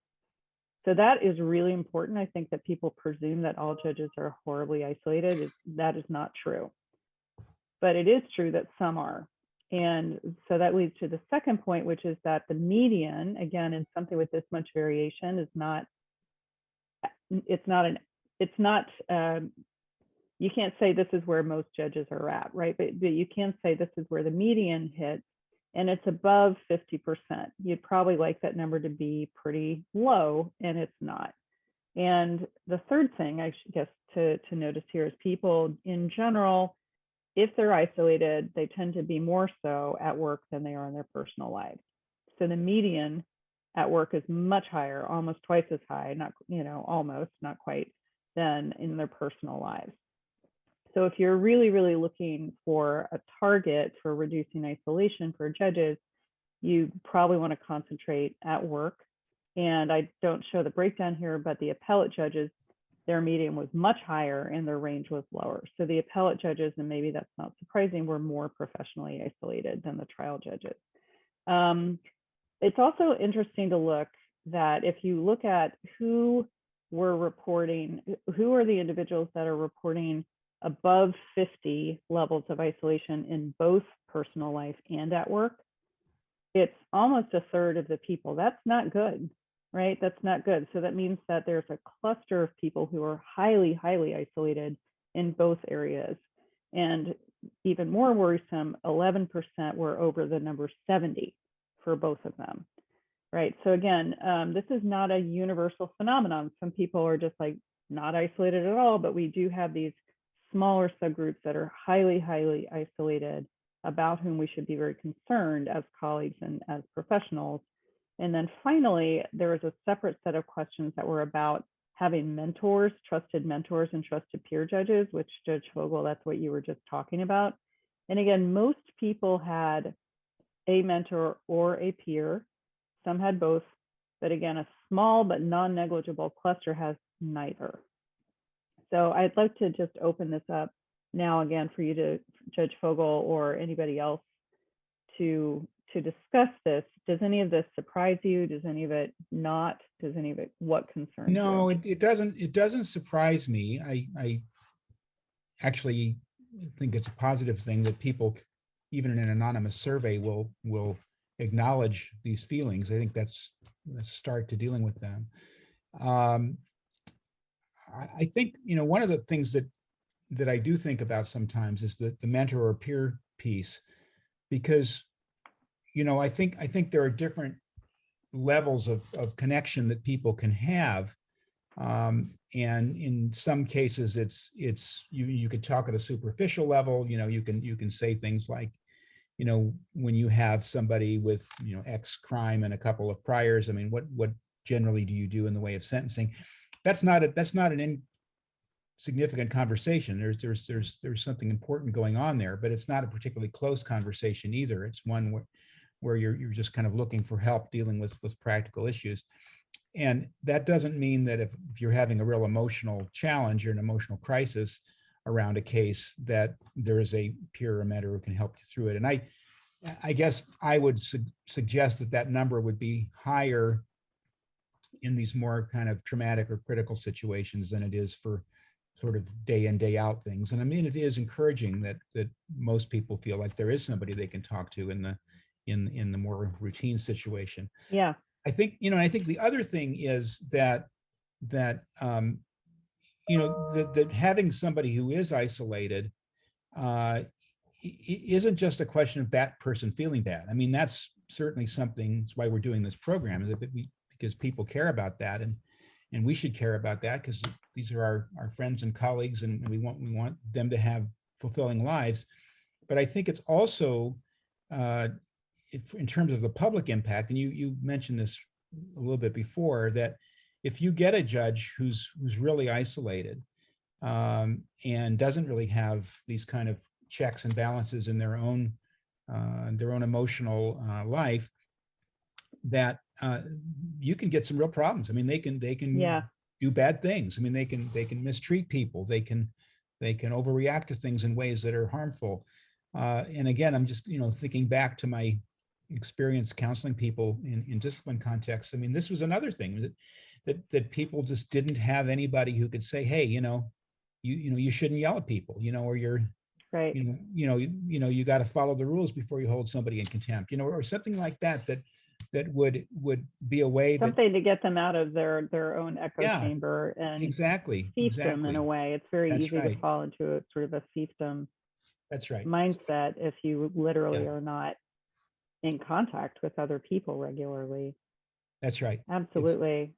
So that is really important. I think that people presume that all judges are horribly isolated. That is not true. But it is true that some are. And so that leads to the second point, which is that the median, again, in something with this much variation, is not, you can't say this is where most judges are at, right? But you can say this is where the median hits, and it's above 50%. You'd probably like that number to be pretty low, and it's not. And the third thing I guess to notice here is people in general, if they're isolated, they tend to be more so at work than they are in their personal lives. So the median at work is much higher, almost twice as high, not, almost, not quite, than in their personal lives. So if you're really, really looking for a target for reducing isolation for judges, you probably want to concentrate at work. And I don't show the breakdown here, but the appellate judges, their median was much higher and their range was lower. So the appellate judges, and maybe that's not surprising, were more professionally isolated than the trial judges. It's also interesting to look that if you look at who are the individuals that are reporting above 50 levels of isolation in both personal life and at work, it's almost a third of the people. That's not good, right? That's not good. So that means that there's a cluster of people who are highly, highly isolated in both areas. And even more worrisome, 11% were over the number 70 for both of them, right? So again, this is not a universal phenomenon. Some people are just like not isolated at all, but we do have these smaller subgroups that are highly, highly isolated, about whom we should be very concerned as colleagues and as professionals. And then finally, there was a separate set of questions that were about having mentors, trusted mentors and trusted peer judges, which Judge Fogel, that's what you were just talking about. And again, most people had a mentor or a peer. Some had both, but again, a small but non-negligible cluster has neither. So I'd like to just open this up now again for you to, Judge Fogel or anybody else, to discuss this. Does any of this surprise you? Does any of it not? Does any of it, what concerns you? No, it doesn't surprise me. I actually think it's a positive thing that people, even in an anonymous survey, will acknowledge these feelings. I think that's a start to dealing with them. I think, one of the things that I do think about sometimes is the mentor or peer piece, because, I think there are different levels of connection that people can have. And in some cases, it's you could talk at a superficial level. You can say things like, when you have somebody with, X crime and a couple of priors, I mean, what generally do you do in the way of sentencing? That's not an insignificant conversation. There's something important going on there, but it's not a particularly close conversation either. It's one where you're just kind of looking for help dealing with practical issues. And that doesn't mean that if you're having a real emotional challenge or an emotional crisis around a case, that there is a peer or mentor who can help you through it. And I guess I would suggest that number would be higher in these more kind of traumatic or critical situations than it is for sort of day in, day out things. And I mean, it is encouraging that most people feel like there is somebody they can talk to in the more routine situation. Yeah. I think, I think the other thing is that having somebody who is isolated isn't just a question of that person feeling bad. I mean, that's certainly something. That's why we're doing this program, because people care about that, and we should care about that, because these are our friends and colleagues, and we want them to have fulfilling lives. But I think it's also in terms of the public impact, and you mentioned this a little bit before, that if you get a judge who's really isolated and doesn't really have these kind of checks and balances in their own emotional life, that you can get some real problems. I mean, they can do bad things. I mean, they can mistreat people. They can overreact to things in ways that are harmful. And again, I'm just thinking back to my experience counseling people in discipline contexts. I mean, this was another thing that people just didn't have anybody who could say, hey, you shouldn't yell at people, or you're right. You got to follow the rules before you hold somebody in contempt, or something like that would be a way something to get them out of their own echo Yeah, chamber and exactly fiefdom in a way. It's very That's easy right. to fall into a sort of a fiefdom That's right. mindset if you literally are not in contact with other people regularly. That's right. Absolutely.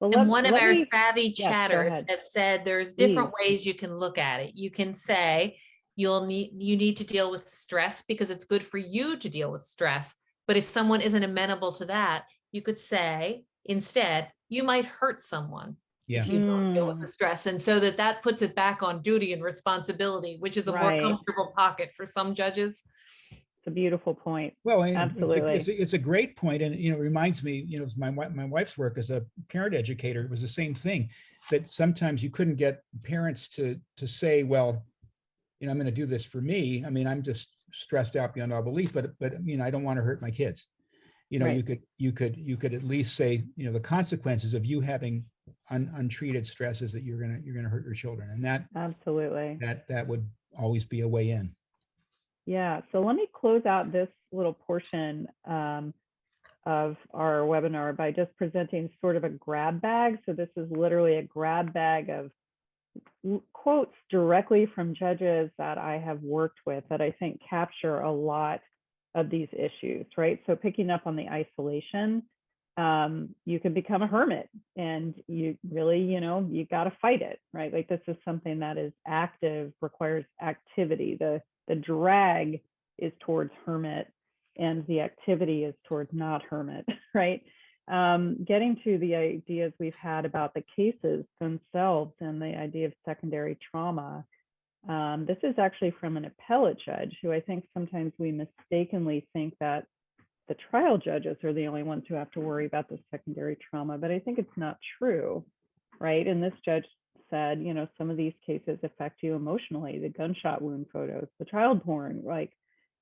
Well, And one of let our me, savvy yes, go chatters ahead, have said there's please. different ways you can look at it. You can say you need to deal with stress because it's good for you to deal with stress. But if someone isn't amenable to that, you could say instead, you might hurt someone Yeah. if you don't deal with Mm, the stress. And so that puts it back on duty and responsibility, which is a more right. comfortable pocket for some judges. It's a beautiful point. Well, Absolutely. it's a great point, and it reminds me, my wife's work as a parent educator. It was the same thing, that sometimes you couldn't get parents to say, well, I'm going to do this for me. I mean, I'm just stressed out beyond all belief, but I don't want to hurt my kids. Right. You could at least say, the consequences of you having untreated stress is that you're gonna hurt your children, and Absolutely. that would always be a way in. Yeah. So let me close out this little portion of our webinar by just presenting sort of a grab bag. So this is literally a grab bag of quotes directly from judges that I have worked with that I think capture a lot of these issues, right? So picking up on the isolation, you can become a hermit and you really, you got to fight it, right? Like this is something that is active, requires activity. The drag is towards hermit and the activity is towards not hermit, right? Getting to the ideas we've had about the cases themselves and the idea of secondary trauma. This is actually from an appellate judge who I think sometimes we mistakenly think that the trial judges are the only ones who have to worry about the secondary trauma, but I think it's not true, right? And this judge said, some of these cases affect you emotionally, the gunshot wound photos, the child porn, like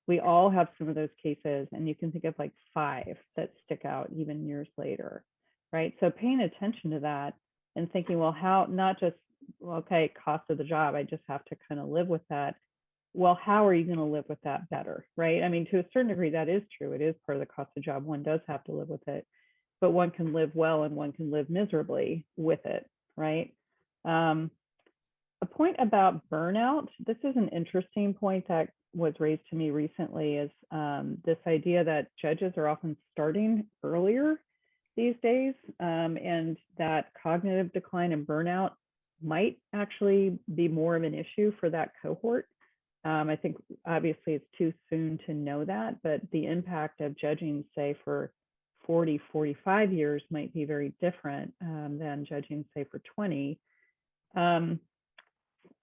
we all have some of those cases, and you can think of like 5 that stick out even years later, right? So paying attention to that and thinking, well, how, not just, okay, cost of the job, I just have to kind of live with that. Well, how are you going to live with that better, right? I mean, to a certain degree, that is true. It is part of the cost of the job. One does have to live with it, but one can live well and one can live miserably with it, right? A point about burnout, this is an interesting point that was raised to me recently, is this idea that judges are often starting earlier these days, and that cognitive decline and burnout might actually be more of an issue for that cohort. I think obviously it's too soon to know that, but the impact of judging, say, for 40, 45 years might be very different than judging, say, for 20.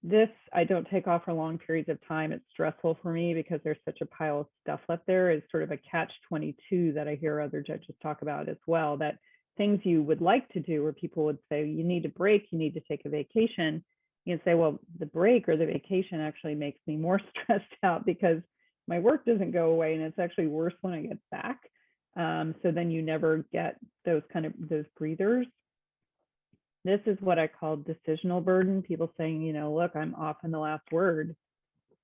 This, I don't take off for long periods of time. It's stressful for me because there's such a pile of stuff left there. It's sort of a catch-22 that I hear other judges talk about as well, that things you would like to do where people would say, you need a break, you need to take a vacation. You can say, well, the break or the vacation actually makes me more stressed out because my work doesn't go away and it's actually worse when I get back. So then you never get those breathers. This is what I call decisional burden. People saying, look, I'm often the last word.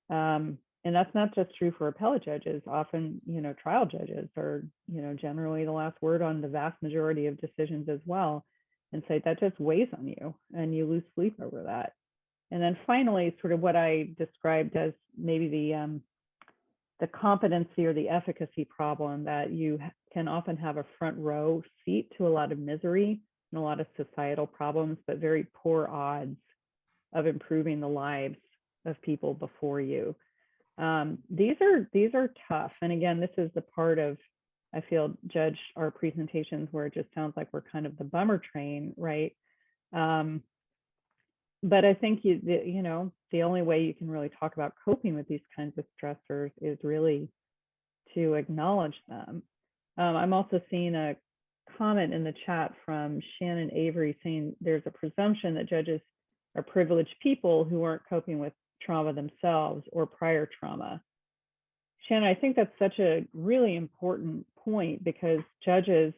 And that's not just true for appellate judges. Often, trial judges are, generally the last word on the vast majority of decisions as well. And say that just weighs on you and you lose sleep over that. And then finally, sort of what I described as maybe the competency or the efficacy problem, that you can often have a front row seat to a lot of misery and a lot of societal problems, but very poor odds of improving the lives of people before you. These are tough. And again, this is the part of, I feel, judge our presentations where it just sounds like we're kind of the bummer train, right? But I think the only way you can really talk about coping with these kinds of stressors is really to acknowledge them. I'm also seeing a comment in the chat from Shannon Avery saying there's a presumption that judges are privileged people who aren't coping with trauma themselves or prior trauma. Shannon, I think that's such a really important point because judges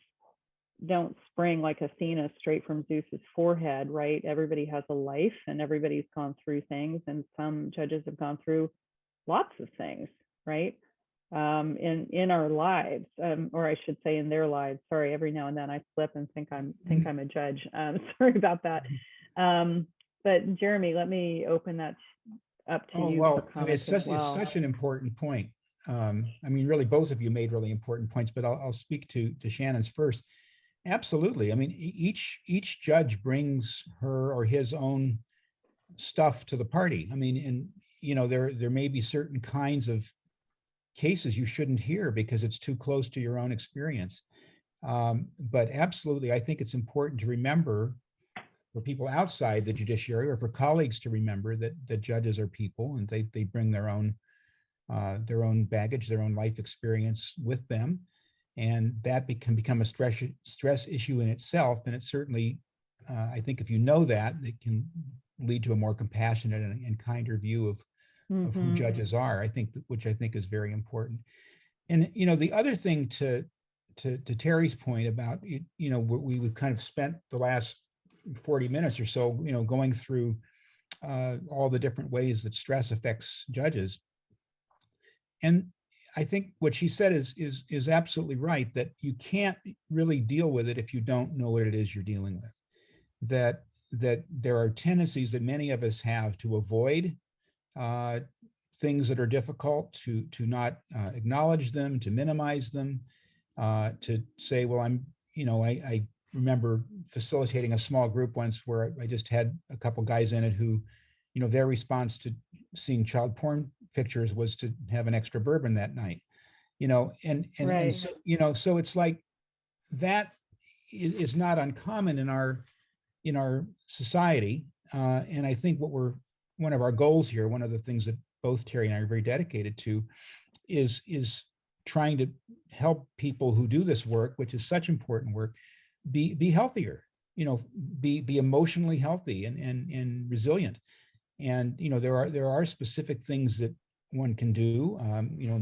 don't spring like Athena straight from Zeus's forehead, right? Everybody has a life and everybody's gone through things, and some judges have gone through lots of things, right? In our lives, or I should say in their lives. Sorry, every now and then I slip and think I'm a judge. Sorry about that. But Jeremy, let me open that up to you. Well, I mean, it's such an important point. I mean, really, both of you made really important points, but I'll speak to Shannon's first. Absolutely. I mean, each judge brings her or his own stuff to the party. I mean, and there may be certain kinds of cases you shouldn't hear because it's too close to your own experience. But absolutely, I think it's important to remember for people outside the judiciary or for colleagues to remember that judges are people and they bring their own baggage, their own life experience with them, and that can become a stress issue in itself. And it certainly, I think, if you know that, it can lead to a more compassionate and kinder view of who judges are. I think which I think is very important. And the other thing to Terry's point about we've kind of spent the last 40 minutes or so going through all the different ways that stress affects judges. And I think what she said is absolutely right, that you can't really deal with it if you don't know what it is you're dealing with. That there are tendencies that many of us have to avoid things that are difficult, to not acknowledge them, to minimize them, to say, well, I remember facilitating a small group once where I just had a couple guys in it who, their response to seeing child porn pictures was to have an extra bourbon that night, and so, so it's like that is not uncommon in our society. And I think one of our goals here, one of the things that both Terry and I are very dedicated to, is trying to help people who do this work, which is such important work, be healthier, be emotionally healthy and resilient. And there are specific things that one can do.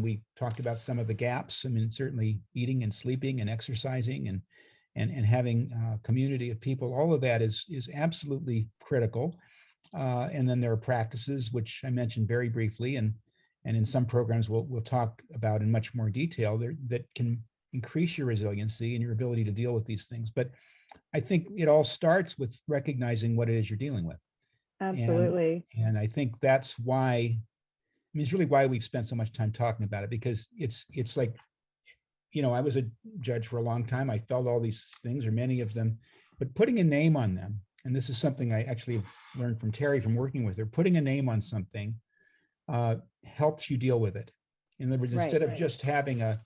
We talked about some of the gaps. I mean, certainly eating and sleeping and exercising and having a community of people. All of that is absolutely critical. And then there are practices which I mentioned very briefly, and in some programs we'll talk about in much more detail that can increase your resiliency and your ability to deal with these things. But I think it all starts with recognizing what it is you're dealing with. Absolutely. And I think that's why, I mean, it's really why we've spent so much time talking about it, because it's like, I was a judge for a long time. I felt all these things, or many of them, but putting a name on them, and this is something I actually learned from Terry from working with her, putting a name on something helps you deal with it. In other words, instead of just having a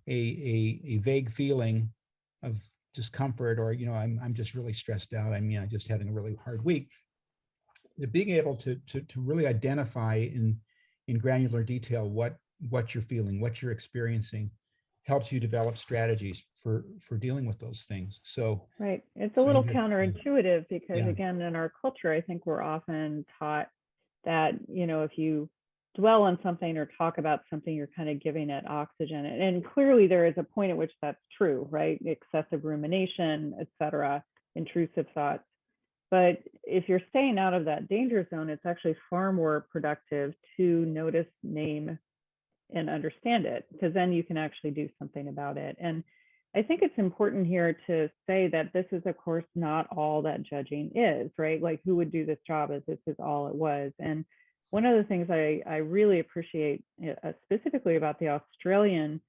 vague feeling of discomfort, or I'm just really stressed out, I'm just having a really hard week, being able to really identify in granular detail what you're feeling, what you're experiencing, helps you develop strategies for dealing with those things. So it's a little counterintuitive because again, in our culture, I think we're often taught that if you dwell on something or talk about something, you're kind of giving it oxygen. And clearly there is a point at which that's true, right? Excessive rumination, etc., intrusive thoughts. But if you're staying out of that danger zone, it's actually far more productive to notice, name, and understand it, because then you can actually do something about it. And I think it's important here to say that this is, of course, not all that judging is, right? Like, who would do this job as this is all it was? And one of the things I really appreciate specifically about the Australian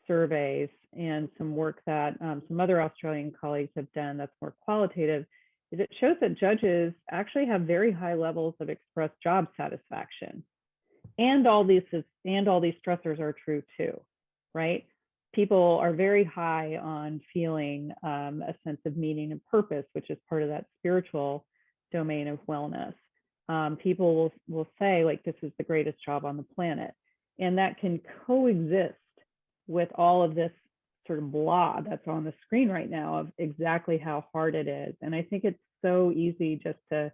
surveys and some work that some other Australian colleagues have done that's more qualitative is it shows that judges actually have very high levels of expressed job satisfaction. And all these stressors are true too, right? People are very high on feeling a sense of meaning and purpose, which is part of that spiritual domain of wellness. People will say, like, this is the greatest job on the planet. And that can coexist with all of this sort of blah that's on the screen right now of exactly how hard it is. And I think it's so easy just to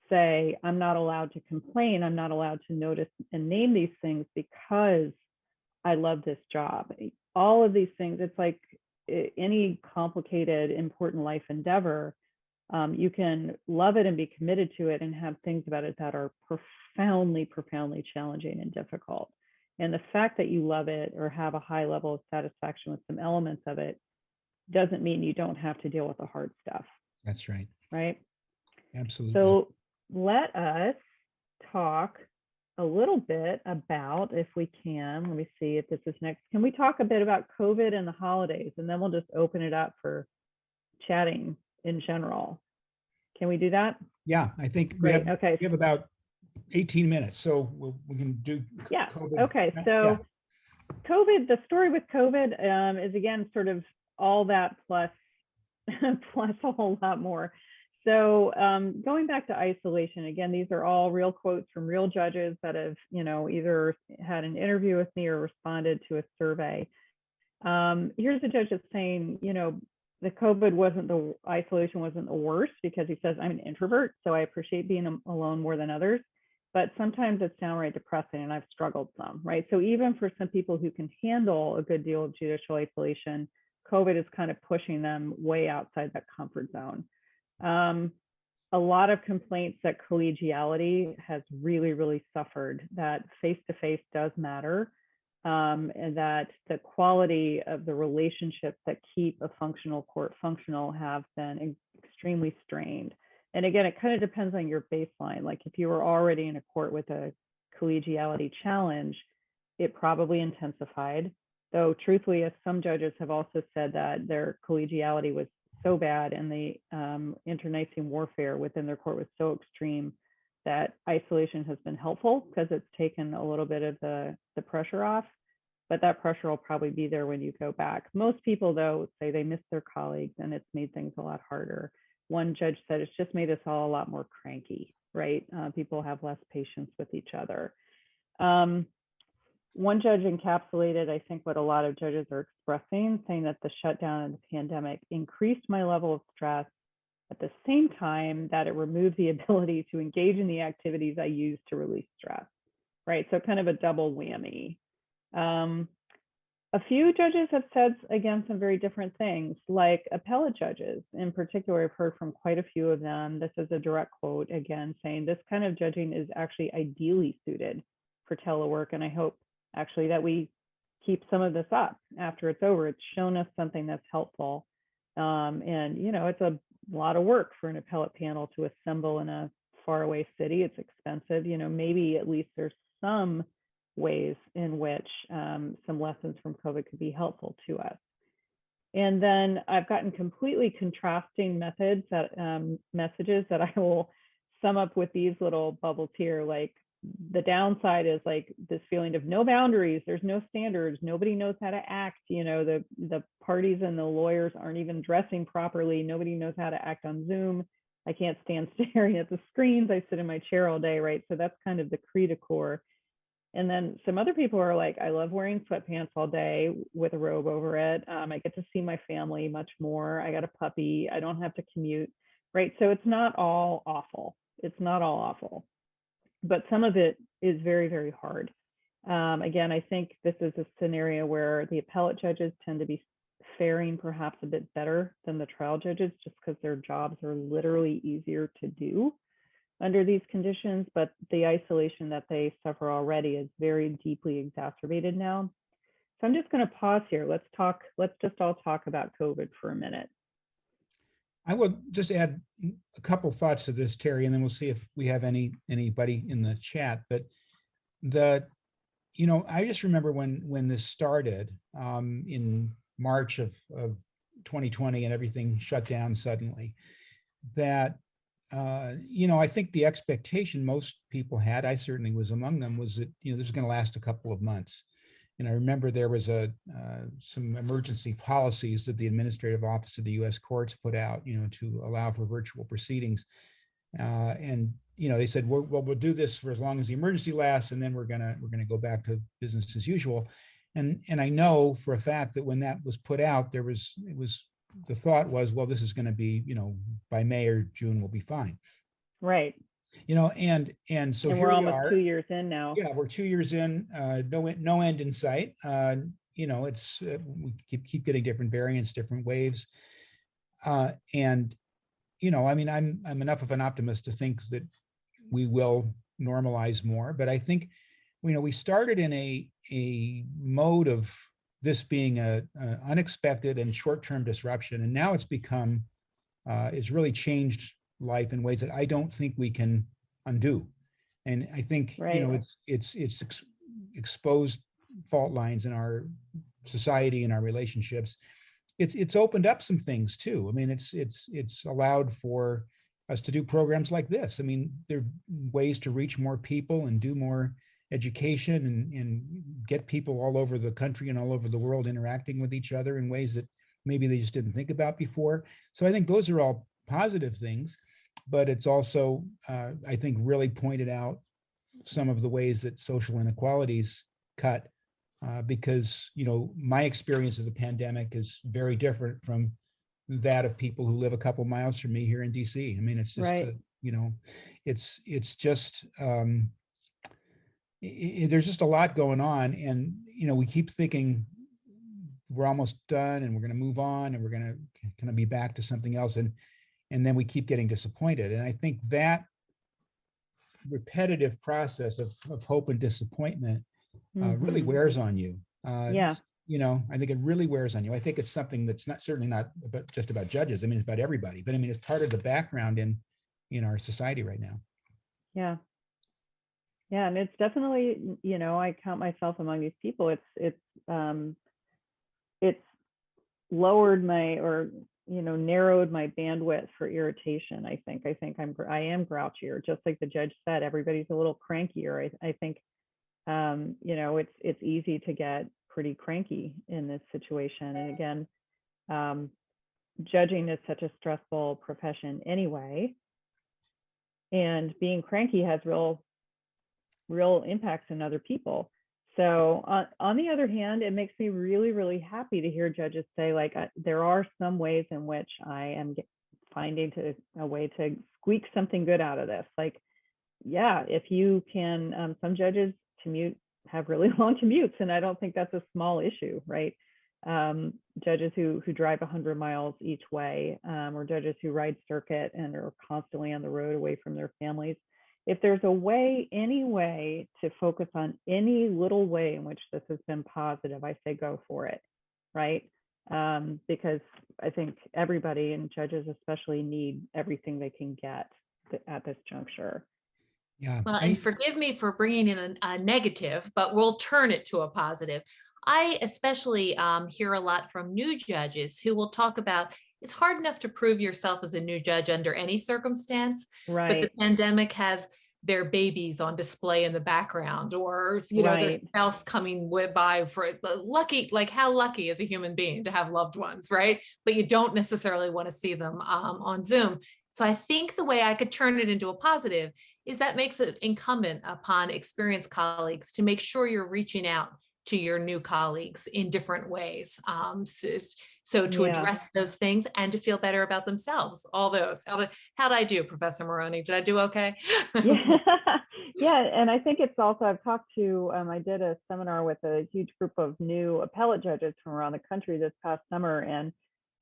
say, I'm not allowed to complain, I'm not allowed to notice and name these things because I love this job. All of these things, it's like any complicated, important life endeavor, you can love it and be committed to it and have things about it that are profoundly, profoundly challenging and difficult. And the fact that you love it or have a high level of satisfaction with some elements of it doesn't mean you don't have to deal with the hard stuff. That's right. Right? Absolutely. So let us talk a little bit about, if we can, let me see if this is next. Can we talk a bit about COVID and the holidays? And then we'll just open it up for chatting in general. Can we do that? Yeah, I think Great. Okay. we have about 18 minutes, so we can do Yeah. COVID. Okay. So COVID, the story with COVID is again sort of all that plus plus a whole lot more. So going back to isolation, again, these are all real quotes from real judges that have, either had an interview with me or responded to a survey. Here's a judge that's saying, the isolation wasn't the worst, because he says, I'm an introvert, so I appreciate being alone more than others. But sometimes it's downright depressing, and I've struggled some, right? So even for some people who can handle a good deal of judicial isolation, COVID is kind of pushing them way outside that comfort zone. A lot of complaints that collegiality has really, really suffered, that face-to-face does matter, and that the quality of the relationships that keep a functional court functional have been extremely strained. And again, it kind of depends on your baseline. Like if you were already in a court with a collegiality challenge, it probably intensified. Though truthfully, as some judges have also said, that their collegiality was so bad and the internecine warfare within their court was so extreme that isolation has been helpful, because it's taken a little bit of the pressure off. But that pressure will probably be there when you go back. Most people, though, say they miss their colleagues, and it's made things a lot harder. One judge said it's just made us all a lot more cranky, right? People have less patience with each other. One judge encapsulated, I think, what a lot of judges are expressing, saying that the shutdown and the pandemic increased my level of stress, at the same time that it removed the ability to engage in the activities I use to release stress, right? So kind of a double whammy. A few judges have said, again, some very different things, like appellate judges in particular. I've heard from quite a few of them. This is a direct quote, again, saying this kind of judging is actually ideally suited for telework. And I hope actually that we keep some of this up after it's over. It's shown us something that's helpful. And, it's a lot of work for an appellate panel to assemble in a faraway city. It's expensive. Maybe at least there's some ways in which some lessons from COVID could be helpful to us. And then I've gotten completely contrasting messages that I will sum up with these little bubbles here. Like the downside is like this feeling of no boundaries, there's no standards, nobody knows how to act. The parties and the lawyers aren't even dressing properly. Nobody knows how to act on Zoom. I can't stand staring at the screens. I sit in my chair all day, right? So that's kind of the cri de coeur. And then some other people are like, I love wearing sweatpants all day with a robe over it. I get to see my family much more. I got a puppy. I don't have to commute, right? So it's not all awful. It's not all awful. But some of it is very, very hard. Again, I think this is a scenario where the appellate judges tend to be faring perhaps a bit better than the trial judges, just because their jobs are literally easier to do under these conditions, but the isolation that they suffer already is very deeply exacerbated now. So I'm just going to pause here. Let's just all talk about COVID for a minute. I will just add a couple thoughts to this, Terry, and then we'll see if we have anybody in the chat. But I just remember when this started in March of 2020 and everything shut down suddenly, that I think the expectation most people had, I certainly was among them, was that this was going to last a couple of months. And I remember there was some emergency policies that the Administrative Office of the U.S. Courts put out, to allow for virtual proceedings. And they said, we'll do this for as long as the emergency lasts, and then we're gonna go back to business as usual. And I know for a fact that when that was put out, the thought was, well, this is going to be, by May or June we'll be fine. Right. And so and here we're we almost are. 2 years in now. Yeah, we're 2 years in, no end in sight. It's we keep getting different variants, different waves. I'm enough of an optimist to think that we will normalize more, but I think, we started in a mode of this being a unexpected and short-term disruption, and now it's really changed life in ways that I don't think we can undo. And I think it's exposed fault lines in our society and our relationships, it's opened up some things too. I mean, it's allowed for us to do programs like this. I mean, there are ways to reach more people and do more education and get people all over the country and all over the world interacting with each other in ways that maybe they just didn't think about before. So I think those are all positive things, but it's also, I think, really pointed out some of the ways that social inequalities cut, because, my experience of the pandemic is very different from that of people who live a couple miles from me here in DC. I mean, it's just, Right. it's just, there's just a lot going on. And, we keep thinking we're almost done and we're going to move on and we're going to be back to something else. And then we keep getting disappointed. And I think that repetitive process of hope and disappointment really Mhm. wears on you. Yeah. I think it really wears on you. I think it's something that's certainly not just about judges. I mean, it's about everybody, but I mean, it's part of the background in our society right now. Yeah. Yeah. And it's definitely, I count myself among these people. It's lowered narrowed my bandwidth for irritation. I think I am grouchier, just like the judge said. Everybody's a little crankier. I think it's easy to get pretty cranky in this situation. And again, judging is such a stressful profession anyway, and being cranky has real impacts on other people. So on the other hand, it makes me really, really happy to hear judges say, like, there are some ways in which I am finding a way to squeak something good out of this. Like, yeah, if you can, some judges have really long commutes, and I don't think that's a small issue, right? Judges who drive 100 miles each way, or judges who ride circuit and are constantly on the road away from their families. If there's any way to focus on any little way in which this has been positive, I say go for it, right? Because I think everybody, and judges especially, need everything they can get at this juncture. Yeah. Well, and forgive me for bringing in a negative, but we'll turn it to a positive. I especially hear a lot from new judges who will talk about it's hard enough to prove yourself as a new judge under any circumstance, but the Right. pandemic has their babies on display in the background, or their Right. spouse coming by for lucky. Like, how lucky is a human being to have loved ones, right? But you don't necessarily want to see them on Zoom. So I think the way I could turn it into a positive is that makes it incumbent upon experienced colleagues to make sure you're reaching out to your new colleagues in different ways. So to Yeah. address those things and to feel better about themselves, all those. How did I do, Professor Maroney? Did I do okay? Yeah. Yeah. And I think it's also, I've talked to, I did a seminar with a huge group of new appellate judges from around the country this past summer, and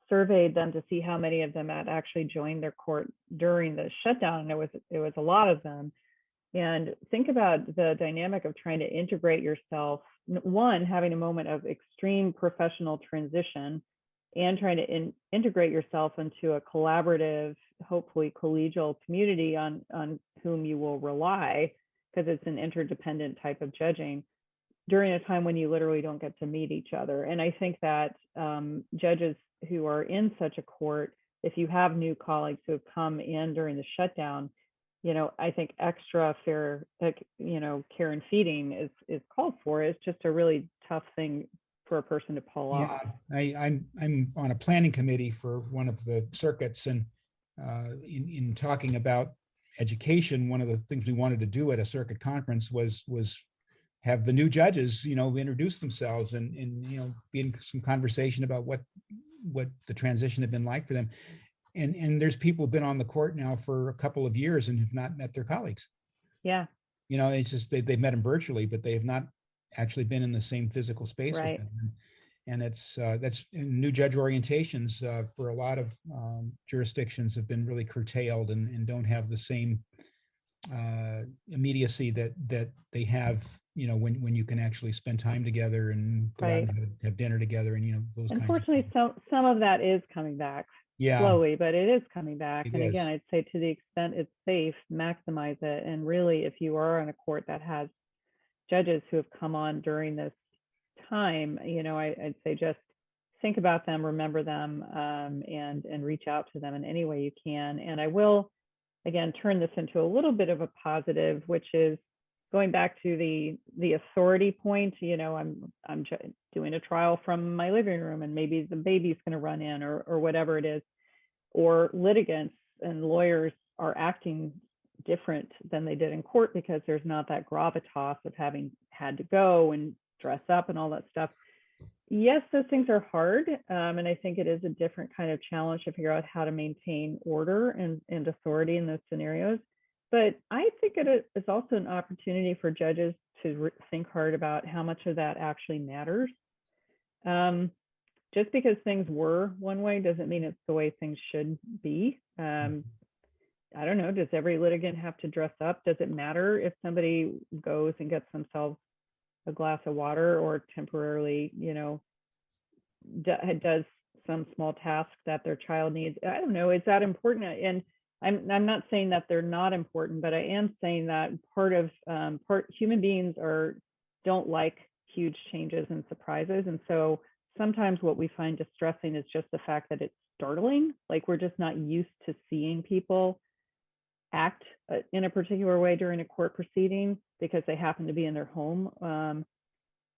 surveyed them to see how many of them had actually joined their court during the shutdown. And it was a lot of them. And think about the dynamic of trying to integrate yourself, one, having a moment of extreme professional transition, and trying to integrate yourself into a collaborative, hopefully collegial community on whom you will rely, because it's an interdependent type of judging, during a time when you literally don't get to meet each other. And I think that judges who are in such a court, if you have new colleagues who have come in during the shutdown, I think extra fair, care and feeding is called for. It's just a really tough thing for a person to pull off. I'm on a planning committee for one of the circuits, and in talking about education, one of the things we wanted to do at a circuit conference was have the new judges, introduce themselves and be in some conversation about what the transition had been like for them. And there's people who've been on the court now for a couple of years and have not met their colleagues. Yeah. It's just they've met them virtually, but they have not actually been in the same physical space Right. with them. And that's new judge orientations for a lot of jurisdictions have been really curtailed and don't have the same immediacy that they have, when you can actually spend time together and go out and have dinner together and those kinds of Unfortunately, some of that is coming back. Yeah. Slowly, but it is coming back. It and is. Again, I'd say to the extent it's safe, maximize it. And really, if you are on a court that has judges who have come on during this time, I'd say just think about them, remember them, and reach out to them in any way you can. And I will, again, turn this into a little bit of a positive, which is going back to the authority point. You know, I'm doing a trial from my living room, and maybe the baby's going to run in, or whatever it is, or litigants and lawyers are acting different than they did in court because there's not that gravitas of having had to go and dress up and all that stuff. Yes, those things are hard. And I think it is a different kind of challenge to figure out how to maintain order and authority in those scenarios. But I think it is also an opportunity for judges to think hard about how much of that actually matters. Just because things were one way doesn't mean it's the way things should be. I don't know, does every litigant have to dress up? Does it matter if somebody goes and gets themselves a glass of water, or temporarily, you know, does some small task that their child needs? I don't know, is that important? And I'm not saying that they're not important, but I am saying that human beings don't like huge changes and surprises. And so sometimes what we find distressing is just the fact that it's startling. Like, we're just not used to seeing people act in a particular way during a court proceeding because they happen to be in their home,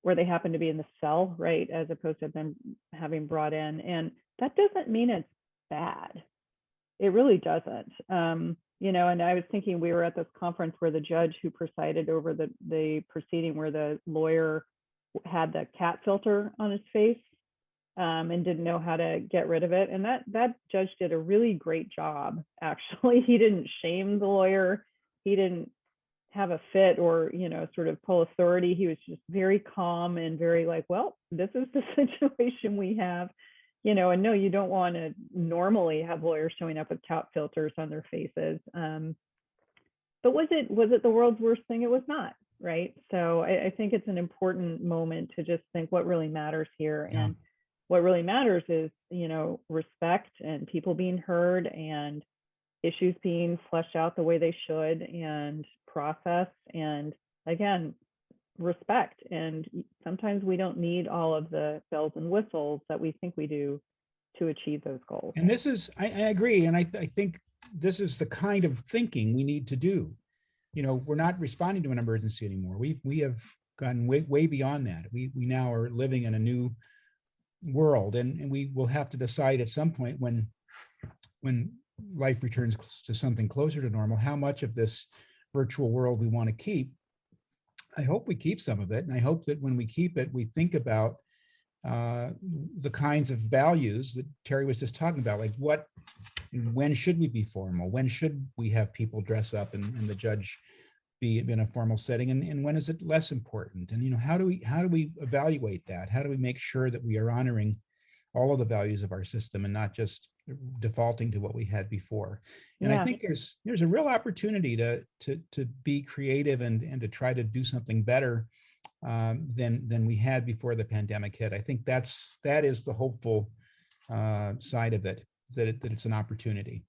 or they happen to be in the cell, right, as opposed to them having brought in. And that doesn't mean it's bad. It really doesn't. You know, and I was thinking, we were at this conference where the judge who presided over the proceeding, where the lawyer had the cat filter on his face, and didn't know how to get rid of it. And that judge did a really great job, actually. He didn't shame the lawyer. He didn't have a fit or, you know, sort of pull authority. He was just very calm and very like, well, this is the situation we have, you know, and no, you don't want to normally have lawyers showing up with cat filters on their faces. But was it the world's worst thing? It was not, right? So I think it's an important moment to just think what really matters here. Yeah. And what really matters is, you know, respect and people being heard and issues being fleshed out the way they should, and process, and again, respect. And sometimes we don't need all of the bells and whistles that we think we do to achieve those goals. And this is, I agree. And I think this is the kind of thinking we need to do. You know, we're not responding to an emergency anymore. We have gone way beyond that. We now are living in a new world, and we will have to decide at some point when life returns to something closer to normal, how much of this virtual world we want to keep. I hope we keep some of it, and I hope that when we keep it, we think about the kinds of values that Terry was just talking about, like when should we be formal? When should we have people dress up and the judge be in a formal setting? And when is it less important? And, you know, how do we evaluate that? How do we make sure that we are honoring all of the values of our system and not just defaulting to what we had before? And I think there's a real opportunity to be creative and to try to do something better than we had before the pandemic hit. I think that is the hopeful side of it, that it's an opportunity.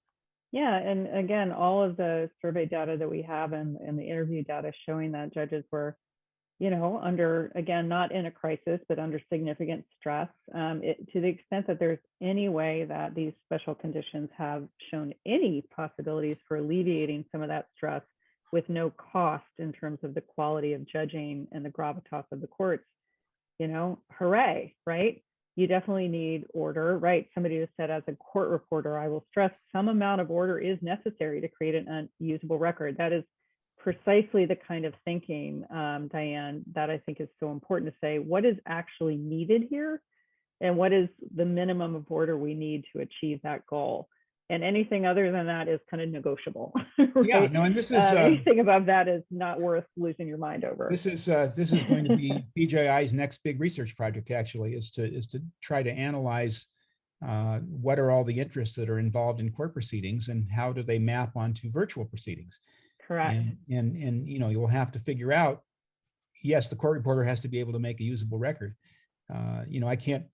Yeah, and again, all of the survey data that we have and the interview data showing that judges were, you know, under, again, not in a crisis, but under significant stress. To the extent that there's any way that these special conditions have shown any possibilities for alleviating some of that stress with no cost in terms of the quality of judging and the gravitas of the courts, you know, hooray, right? You definitely need order, right? Somebody just said, as a court reporter, I will stress some amount of order is necessary to create an unusable record. That is precisely the kind of thinking, Diane, that I think is so important to say, what is actually needed here? And what is the minimum of order we need to achieve that goal? And anything other than that is kind of negotiable. Right? Yeah, no, and this is anything above that is not worth losing your mind over. This is going to be BJI's next big research project. Actually, is to try to analyze what are all the interests that are involved in court proceedings and how do they map onto virtual proceedings. Correct. And you know, you'll have to figure out. Yes, the court reporter has to be able to make a usable record. You know, I can't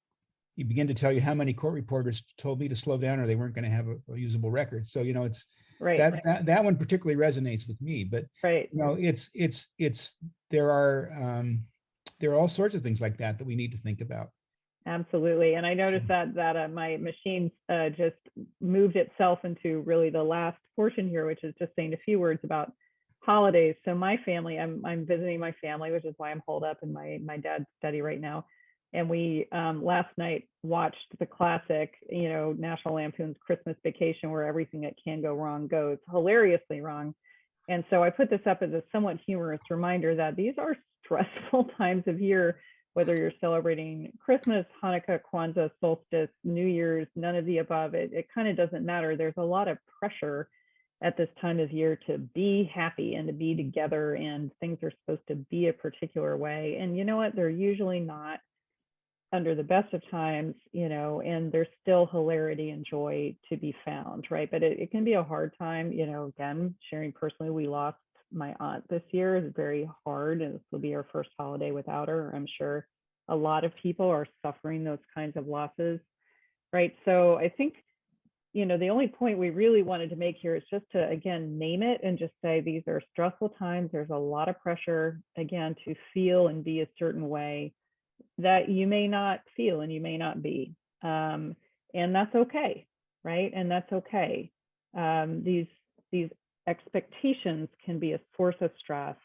begin to tell you how many court reporters told me to slow down or they weren't going to have a usable record. So, you know, it's right. That one particularly resonates with me. But right. You know, there are all sorts of things like that we need to think about. Absolutely. And I noticed that my machine just moved itself into really the last portion here, which is just saying a few words about holidays. So my family, I'm visiting my family, which is why I'm holed up in my dad's study right now. And we last night watched the classic, National Lampoon's Christmas Vacation, where everything that can go wrong goes hilariously wrong. And so I put this up as a somewhat humorous reminder that these are stressful times of year, whether you're celebrating Christmas, Hanukkah, Kwanzaa, solstice, New Year's, none of the above. It kind of doesn't matter. There's a lot of pressure at this time of year to be happy and to be together, and things are supposed to be a particular way. And you know what? They're usually not under the best of times, and there's still hilarity and joy to be found, right? But it can be a hard time, again, sharing personally, we lost my aunt this year. Is very hard, and this will be our first holiday without her. I'm sure a lot of people are suffering those kinds of losses, right? So I think, the only point we really wanted to make here is just to, again, name it and just say these are stressful times. There's a lot of pressure, again, to feel and be a certain way that you may not feel and you may not be. And that's okay, right? And that's okay. These expectations can be a source of stress,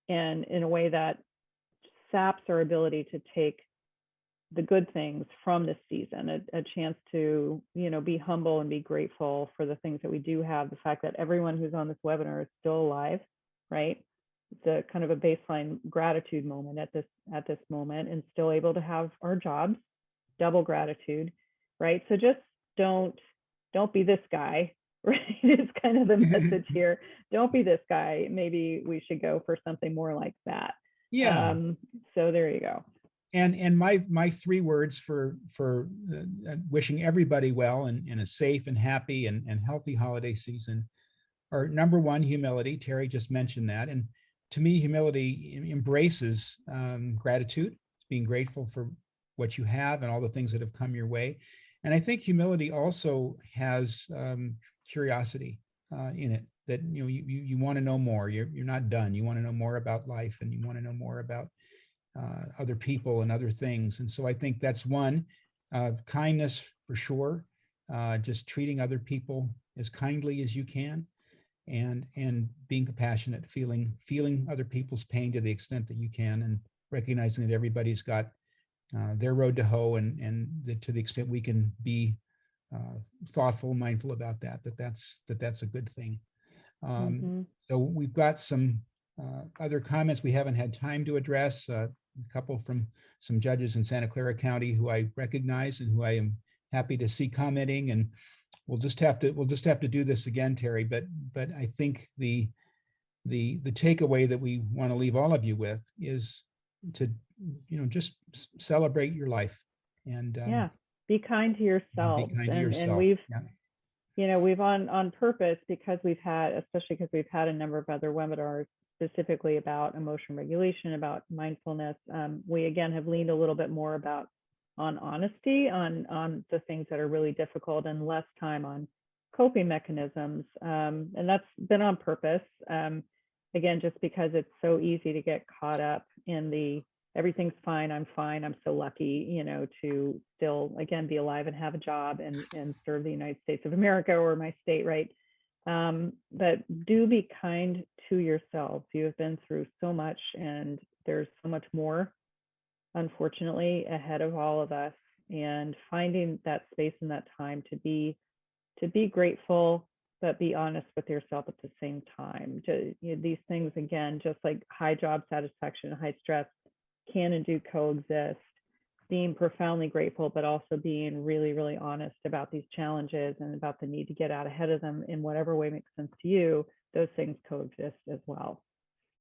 and in a way that saps our ability to take the good things from this season, a chance to, be humble and be grateful for the things that we do have. The fact that everyone who's on this webinar is still alive, right? It's a kind of a baseline gratitude moment at this moment, and still able to have our jobs, double gratitude, right? So just don't be this guy, right? It's kind of the message here. Don't be this guy. Maybe we should go for something more like that. Yeah. So there you go. And my 3 words for wishing everybody well and a safe and happy and healthy holiday season are, number 1, humility. Terry just mentioned that. And to me, humility embraces gratitude, being grateful for what you have and all the things that have come your way. And I think humility also has curiosity in it, that you want to know more. You're not done. You want to know more about life, and you want to know more about other people and other things. And so I think that's one. Kindness for sure. Just treating other people as kindly as you can, and being compassionate, feeling other people's pain to the extent that you can, and recognizing that everybody's got their road to hoe, and to the extent we can be thoughtful, mindful about that's a good thing. So we've got some other comments we haven't had time to address. A couple from some judges in Santa Clara County who I recognize and who I am happy to see commenting, and we'll just have to do this again, Terry. But I think the takeaway that we want to leave all of you with is to just celebrate your life, and be kind to yourself. Be kind to yourself. And we've on purpose, because we've had a number of other webinars specifically about emotion regulation, about mindfulness. We again have leaned a little bit more on honesty, on the things that are really difficult, and less time on coping mechanisms. And that's been on purpose. Again, just because it's so easy to get caught up in the everything's fine, I'm so lucky, to still, again, be alive and have a job and serve the United States of America, or my state, right? But do be kind to yourselves. You have been through so much, and there's so much more, unfortunately, ahead of all of us. And finding that space and that time to be grateful, but be honest with yourself at the same time. These things, again, just like high job satisfaction, high stress, can and do coexist. Being profoundly grateful, but also being really, really honest about these challenges and about the need to get out ahead of them in whatever way makes sense to you. Those things coexist as well.